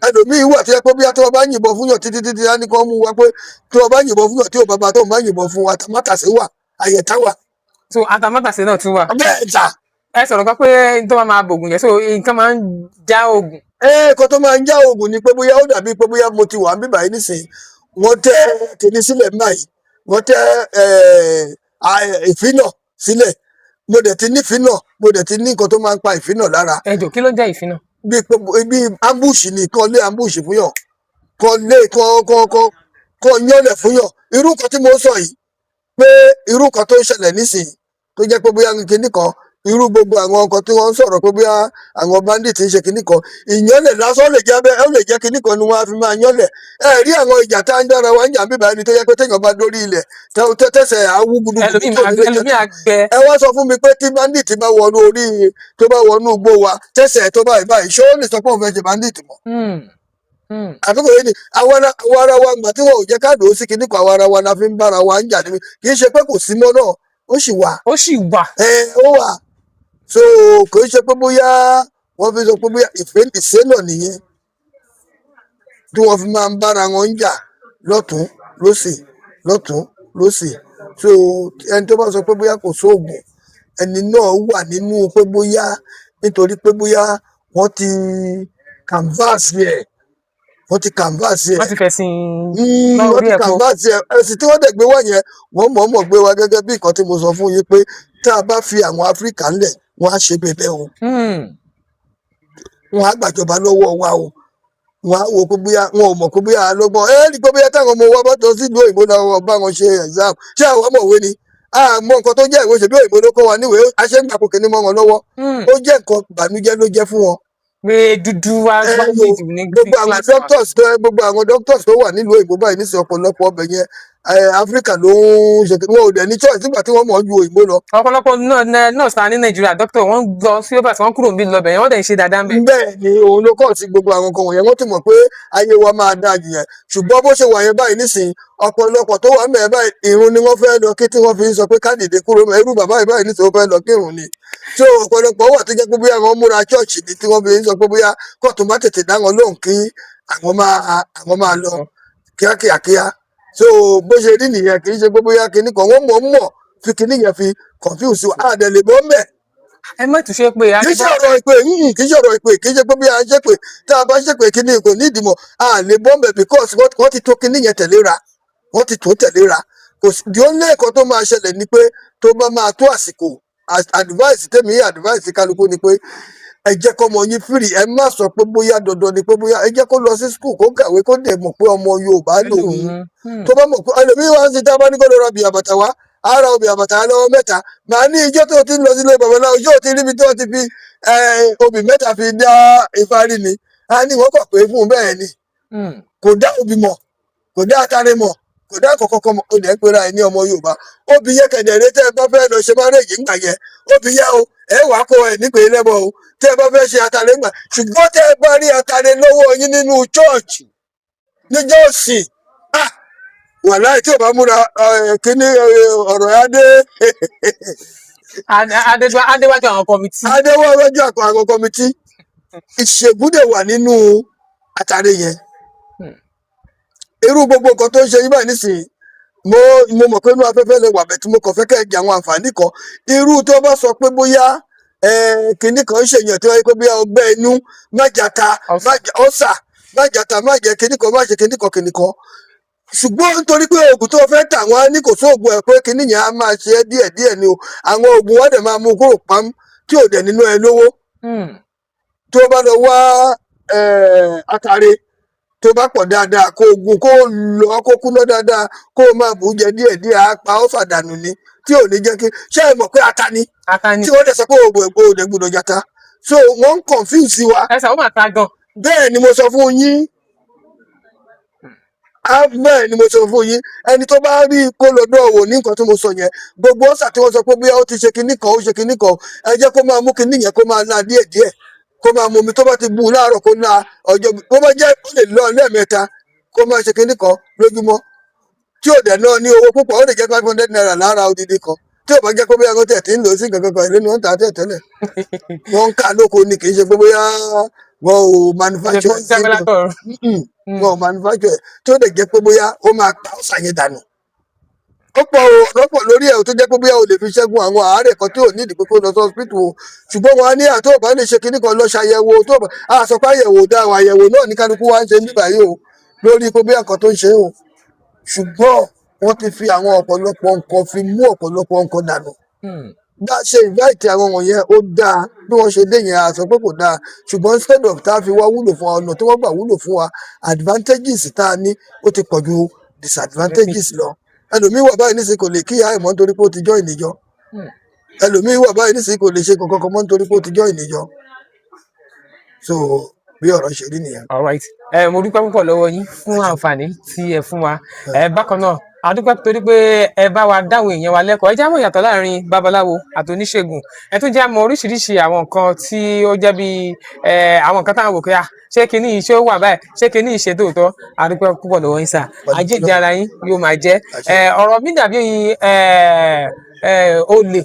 ẹlòmíì wà tó jẹ́ pé bóyá tí wọ́n bá yìnbọn fún yàn títí títí á ní kó mú wa pé tí wọ́n bá yìnbọn fún yàn tí ò bàbá tó ń bá yìnbọn fún wa tàmátàsé wà àyẹ̀tá wà. so àtàmátàsé náà tún wà. bẹ́ẹ̀ ta ẹ sọ̀rọ̀ kan pé tó máa bògùn yẹn so nǹkan máa ń já oògùn. ẹ̀ẹ́kan tó máa ń já oògùn ni pé bóyá ó dàbí pé bóyá mo ti wà ń bíbà yìí nísìnyí wọ́n tẹ́ tèmi sílẹ̀ báyìí wọ́n tẹ́ ìfínà sílẹ̀ mo dẹ̀ ti ní ìfínà mo dẹ̀ ti ní nǹkan tó máa ń pa ìfínà lára. ẹjọ kí ló ń jẹ́ ìfínà. bí ambush ni kan lé ambush fún yàn kan lé kan yànlẹ̀ fún yàn irú kan tí mo sọ yìí pé irú kan tó ń ṣẹlẹ̀ nísìnyí tó jẹ́ pé bóyá kinní kan irú gbogbo àwọn nǹkan tí wọ́n ń sọ̀rọ̀ pé bóyá àwọn bandit ń ṣe kinní kan ìyànlẹ̀ lásán lè jẹ́ kinní kan ni wọ́n á fi máa yànlẹ̀ ẹ rí àwọn ìjà tá ń dára wa ń jà ń bíbá ẹni tó yẹ pé téèyàn bá dórí ilẹ̀ tẹ́sẹ̀ awú gudugudu ẹlòmíì àgbẹ̀. ẹ wá sọ fún mi pé tí bandit bá wọnú orí tó bá wọnú igbó wa tẹ́sẹ̀ tó báyìí báyìí ṣé ó lè sọ pé òun fẹ́ ṣe bandit mọ́ àtúkò yìí ni àwọn ara wa gbà tí wọn ò jẹ́ káàdì ó sí kinní kan àwọn ara wa la fi ń bára wa ń jà níbi kì í ṣe pé kò sí mọ́ náà ó sì wà. ó sì wà. ó wà so kò í ṣe pé bóyá wọ́n fi sọ pé bóyá ìṣe náà nìyẹn tí wọ́n fi máa ń bára wọn ń jà lọ́tún lósì lọ́tún lósì so ẹni tó bá sọ pé bóyá kò sóògùn ẹni náà wà nínú pé bóyá nítorí pé bóyá wọ́n ti canvas yẹ wọ́n ti canvas yẹ wọ́n ti fẹ̀sìn wọ́n ti canvas yẹ ẹ̀sìn tí wọ́n dẹ̀ gbé wá yẹn wọ́n mọ̀ọ́mọ̀ gbé wá gẹ́gẹ́ bí nǹkan tí mo sọ fún yín pé tá a bá fi àwọn áfíríkà ńlẹ̀ wọ́n á ṣe bẹ̀bẹ̀ o wọ́n á gbàjọba lọ́wọ́ wa o wọ́n á wo pé bóyá wọn ò mọ̀ pé bóyá lọ́gbọ́n rí pé bóyá táwọn ọmọ wa bá tọ́ sílùú òyìnbó náà bá wọn ṣe exam ṣé àwọn ọmọwé ni àmọ́ nǹkan tó jẹ́ ìwé ṣèbí òyìnbó ló kọ́ wa níwèé aṣẹ́gbàpò kìíní mọ́ wọn lọ́wọ́ ó jẹ́ nǹkan ìbànújẹ́ ló jẹ́ fún wọn. pé dúdú wa gbogbo àwọn doctors tó wà nílùú òyìnbó báyìí nísìnyí ọ̀pọ̀lọpọ̀ ọbẹ̀ yẹn áfíríkà ló ń ṣe wọn ò dẹ̀ ní choice nígbà tí wọ́n mọ̀ ju òyìnbó lọ. ọ̀pọ̀lọpọ̀ nurse ta ní nàìjíríà doctor wọ́n lọ sí overs wọ́n kúrò níbi lọ́bẹ̀ yẹn wọ́n dẹ̀ ń ṣe dáadáa ń bẹ̀. bẹ́ẹ̀ ni òun ló kọ́ sí gbogbo àwọn nǹkan wọ̀nyẹn wọ́n ti mọ̀ pé ayé wa máa dáa jù yẹn ṣùgbọ́n bó ṣe wà yẹn báyìí nísìnyí ọ̀pọ̀lọpọ̀ tó wà mẹ́ẹ̀ báyìí ìrun ni wọ́n fẹ́ lọ kí tí wọ́n fi ń sọ pé kádìdé kúrò mẹ́ irú bàbá yìí báyìí nísìnyí ó fẹ́ lọ kírun ni tí ọ̀pọ̀lọpọ̀ wà tó jẹ́ pé bóyá wọ́n múra chọ́ọ̀chì ni tí wọ́n fi ń sọ pé bóyá kóòtù má tètè dá wọn lóhùn kí àwọn máa lọ kíákíákíá so bó ṣe rí nìyẹn kì í ṣe pé bóyá kinní kan wọ́n mọ̀ fi kinní yẹn fi confuse wa àdẹ̀lẹ̀ bọ́ mẹ́ ẹ má tún ṣe pé kì í ṣe ọ̀rọ̀ ìpè kì í ṣe ọ̀rọ̀ ìpè kì í ṣe pé bí a ṣe pé tá a bá ṣe pé kinní kò ní ìdìmọ̀ a lè bọ́ mẹ́ because wọ́n ti tó kinní yẹn tẹ̀léra wọ́n ti tó tẹ̀léra kò sí di ó ní ẹ̀kọ́ tó máa ṣẹlẹ̀ ni pé tó bá máa tó àsìkò advice tèmi advice kálukú ni pé ẹ jẹ́ kọ́mọ yín free ẹ má sọ pé bóyá dandan ni pé bóyá ẹ jẹ́ kó lọ sí school kó kàwé kó dẹ̀ mọ̀ pé ọmọ Yorùbá lòun tó bá mọ̀ pé ẹlòmíín wá ń ṣe tá a bá ní kó lọ ra obì àbàtà wá ara obì àbàtà lọ́wọ́ mẹ́ta màá ní ijó tó ti ń lọ sílé babaláwo ijó tí níbi tó ti fi obì mẹ́ta fi dá ifá rí ni a ní wọ́n kọ̀ pé fún un bẹ́ẹ̀ ni kò dá obì mọ̀ kò dá atare mọ̀ kò dá kọ̀kọ́kọ́ mọ̀ kò dẹ̀ pera ẹ̀ ní ọmọ Yorùbá obì yẹ kẹ̀dẹ̀rẹ́ tẹ́ ẹ bá fẹ́ lọ ṣe márèjì ńgbà yẹn obì yẹ o ẹ wà á kó ẹ nípe lẹ́bọ̀ o tẹ́ ẹ bá fẹ́ ṣe atare ńgbà ṣùgbọ́n tẹ́ ẹ bá rí atare lọ́wọ́ yín nínú chọ́ọ̀chì níjọ́ òsìn wàláì tí ò bá múra kíní ọ̀rọ̀ adé adéwájú àwọn kọmitì. adéwájú àwọn kọmitì ìṣègùn dẹ̀ wà nínú atare yẹn irú gbogbo nǹkan tó ń ṣe yín báyìí nísìnyí mo mọ̀ pé inú afẹ́fẹ́ lè wà bẹ́ẹ̀ tí mo kàn fẹ́ kẹ́ ẹ jẹ àwọn àǹfààní kan irú tó bá sọ pé bóyá kinní kan ń ṣèyàn tí wọ́n yẹ pé bóyá ọgbẹ́ inú májàta ọ̀sà májàta májẹ kinní kan májẹ kinní kan ṣùgbọ́n nítorí pé oògùn tó fẹ́ tà wọ́n á ní kò sóògùn ẹ̀ pé kinní yẹn á máa ṣe é díẹ̀díẹ̀ ni o àwọn oògùn wọn dẹ̀ máa mú kúrò pam tí ò dẹ̀ nínú ẹ lówó tó bá lọ wá atare tó bá pọ̀ dáadáa kó oògùn kó lọ kó kú lọ dáadáa kó máa bù ú jẹ díẹ̀díẹ̀ á pa ó fàdánù ni tí ò ní jẹ́ kí ṣé ẹ mọ̀ pé ata ni tí wọ́n dẹ̀ sọ pé oògùn ẹ̀gbọ́n òde gbọ́dọ̀ jata so wọ́n ń confuse wa. ẹ sọ ó mà ta gan. bẹ́ẹ̀ ni mo sọ fún yín bẹ́ẹ̀ ni mo sọ fún yín ẹni tó bá rí kó lọ́dọ̀ wò ní nǹkan tí mo sọ yẹn gbogbo ọ̀sà tí wọ́n sọ pé bóyá ó ti ṣe kinní kan ó ṣe kinní kan ẹ jẹ́ kó máa mú kinní yẹn kó máa la díẹ̀díẹ̀ kó máa mú omi tó bá ti bù láàárọ̀ kó na ọjọ́ kó bá jẹ́ ó lè lọ lẹ́ẹ̀mẹ́ta kó máa ṣe kinní kan lójúmọ́ tí ò dẹ̀ náà ní owó púpọ̀ ó lè jẹ́ 500 naira lára odidi kan tí ò bá jẹ́ pé bóyá kó tẹ̀ tí ń lò sí nǹkan kan ìlú ni wọ́n ń tà á tẹ̀tẹ́lẹ̀ wọ́n ń ká lóko ni kì í ṣe pé bóyá wọn ò manufacture wọn ò manufacture tí ó lè jẹ́ pé bóyá ó máa pa ọ̀sà yẹn dànù ó pọ̀ lọ́pọ̀ lórí ẹ̀ tó jẹ́ pé bóyá o lè fi ṣẹ́gun àwọn àárẹ̀ kan tí ò ní ìdìbò kó lọ sí hospital o ṣùgbọ́n wọn á ní àtọ́ ọ̀bá lè ṣe kinní kan lọ ṣàyẹ̀wò tó bá a sọ pé àyẹ̀wò dá àwọn àyẹ̀wò náà ní kálukú wá ń ṣe nígbà yìí o lórí pé bóyá nǹkan tó ń ṣe o ṣùgbọ́n wọ́n ti fi àwọn ọ̀pọ̀lọpọ̀ nǹkan fi mú ọ̀pọ̀lọpọ̀ nǹkan dànù bá ṣe invite àwọn wọ̀nyẹn ó dáa bí wọ́n ṣe dé yẹn a sọ pé kò dáa ṣùgbọ́n instead of tá a fi wá wúlò fún wa ọ̀nà tí wọ́n gbà wúlò fún wa advantages tá a ní ó ti pọ̀ ju disadvantages lọ ẹlòmíín wà báyìí nísìnyí kò lè kíyà ẹ̀ mọ́ nítorí pé ó ti join ìjọ ẹlòmíín wà báyìí nísìnyí kò lè ṣe kankan kan mọ́ nítorí pé ó ti join ìjọ so bí ọ̀rọ̀ ṣe rí nìyẹn. all right mo dúpẹ́ púpọ̀ lọ́wọ́ yín fún àǹfààní tí ẹ fún wa bákan náà a dúpẹ́ torí pé ẹ bá wa dáwọn èèyàn wa lẹ́kọ̀ọ́ ẹ já mọ̀ ìyàtọ̀ láàrin babaláwo àti oníṣègùn ẹ tún já mọ̀ oríṣiríṣi àwọn nǹkan tí ó jẹ́ bí àwọn nǹkan táwọn wò pé ṣé kinní yìí ṣé ó wà báyìí ṣé kinní yìí ṣe tòótọ́ a dúpẹ́ púpọ̀ lọ́wọ́ yín sà àjíǹde ara yín yóò máa jẹ́ ọ̀rọ̀ mi dàbí olè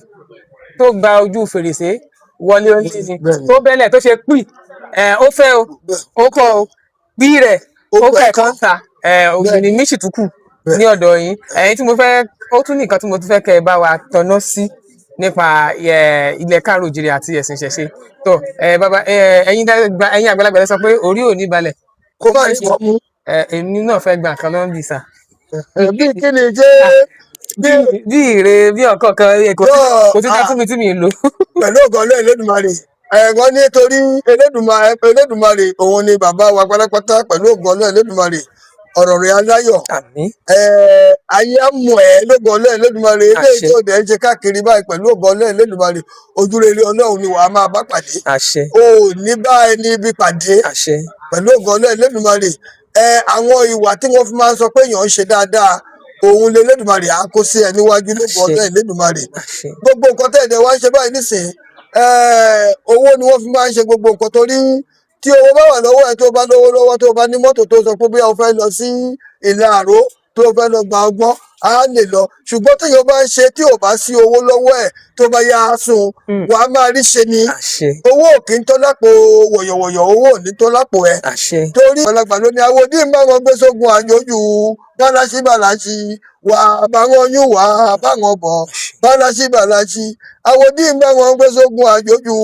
tó gba ojú fèrèsé wọlé oúnjẹ ni tó bẹ́lẹ̀ tó ṣe pì ó fẹ́ o ó kọ́ o pí rẹ̀ ó fẹ́ kán ta ògìnì méjì tó kù ní ọ̀dọ̀ yín ẹ̀yin tí mo fẹ́ ó tún ní nǹkan tí mo tún fẹ́ kẹ́ ẹ bá wa tọ́ná sí nípa ilẹ̀ káàró òjìrì àti ẹ̀sìn ìṣẹ̀ṣe tó bàbá ẹ̀yin àgbàlagbà sọ pé orí ò ní balẹ̀ kó má ní wọ́n mú. èmi náà fẹ́ gbà kan lọ́n bì sà. bí kí ni jẹ́ bí ìrè bí ọ̀kọ̀ kan kò tún dá fún mi tí mi ń lò. pẹ̀lú ògo Ọlọ́run Elédùmarè ẹ̀gbọ́n nítorí Elédùmarè òun ni bàbá wa pátápátá pẹ̀lú ògo Ọlọ́run Elédùmarè ọ̀rọ̀ rẹ̀ aláyọ̀ ayé àmọ̀ ẹ̀ lógo Ọlọ́run Elédùmarè eléyìí tó dẹ̀ ń ṣe káàkiri báyìí pẹ̀lú ògo Ọlọ́run Elédùmarè ojúrere Ọlọ́run ni wàá máa bá pàdé o ní bá ẹni ibi pàdé pẹ̀lú ògo Ọlọ́run Elédùmarè àwọn ìwà tí wọ́n fi máa ń sọ pé èèyàn ń ṣe dáadáa òun lè Elédùmarè á kó sí ẹ níwájú lógo Ọlọ́run Elédùmarè gbogbo nǹkan tẹ̀ ẹ̀dẹ̀ wá ń ṣe báyìí nísìnyí owó ni wọ́n fi máa ń ṣe gbogbo nǹkan torí tí owó bá wà lọ́wọ́ ẹ tó bá lówó lọ́wọ́ tó bá ní mọ́tò tó sọ pé bí o fẹ́ lọ sí ìlà àró tó fẹ́ lọ gba ọgbọ́n á lè lọ ṣùgbọ́n tí yóò bá ń ṣe tí ò bá sí owó lọ́wọ́ ẹ̀ tó bá yá a sùn wàá máa rí ṣe ni owó ò kí ń tó lápò wọ̀yọ̀wọ̀yọ̀ owó ò ní tó lápò ẹ̀ torí ọ̀làgbà ló ní àwọn òdì máa wọn gbé sógun àjòjù báláṣí wà báwọn yún wà báwọn bọ̀ báláṣí àwọn òdì máa wọn gbé sógun àjòjù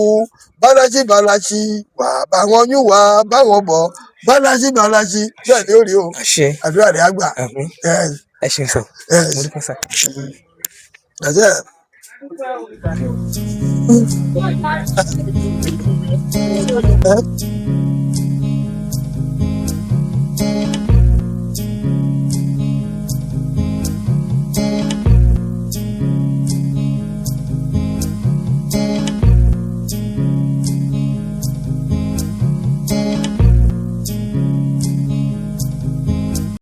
báláṣí wà báwọn yún wà báwọn bọ̀ báláṣí bẹ́ẹ̀ ni ó rí o àdúrà rẹ̀ àgbà. ẹ ṣeun sọ Yes. mo dúpẹ́ sá. That's it. Eh?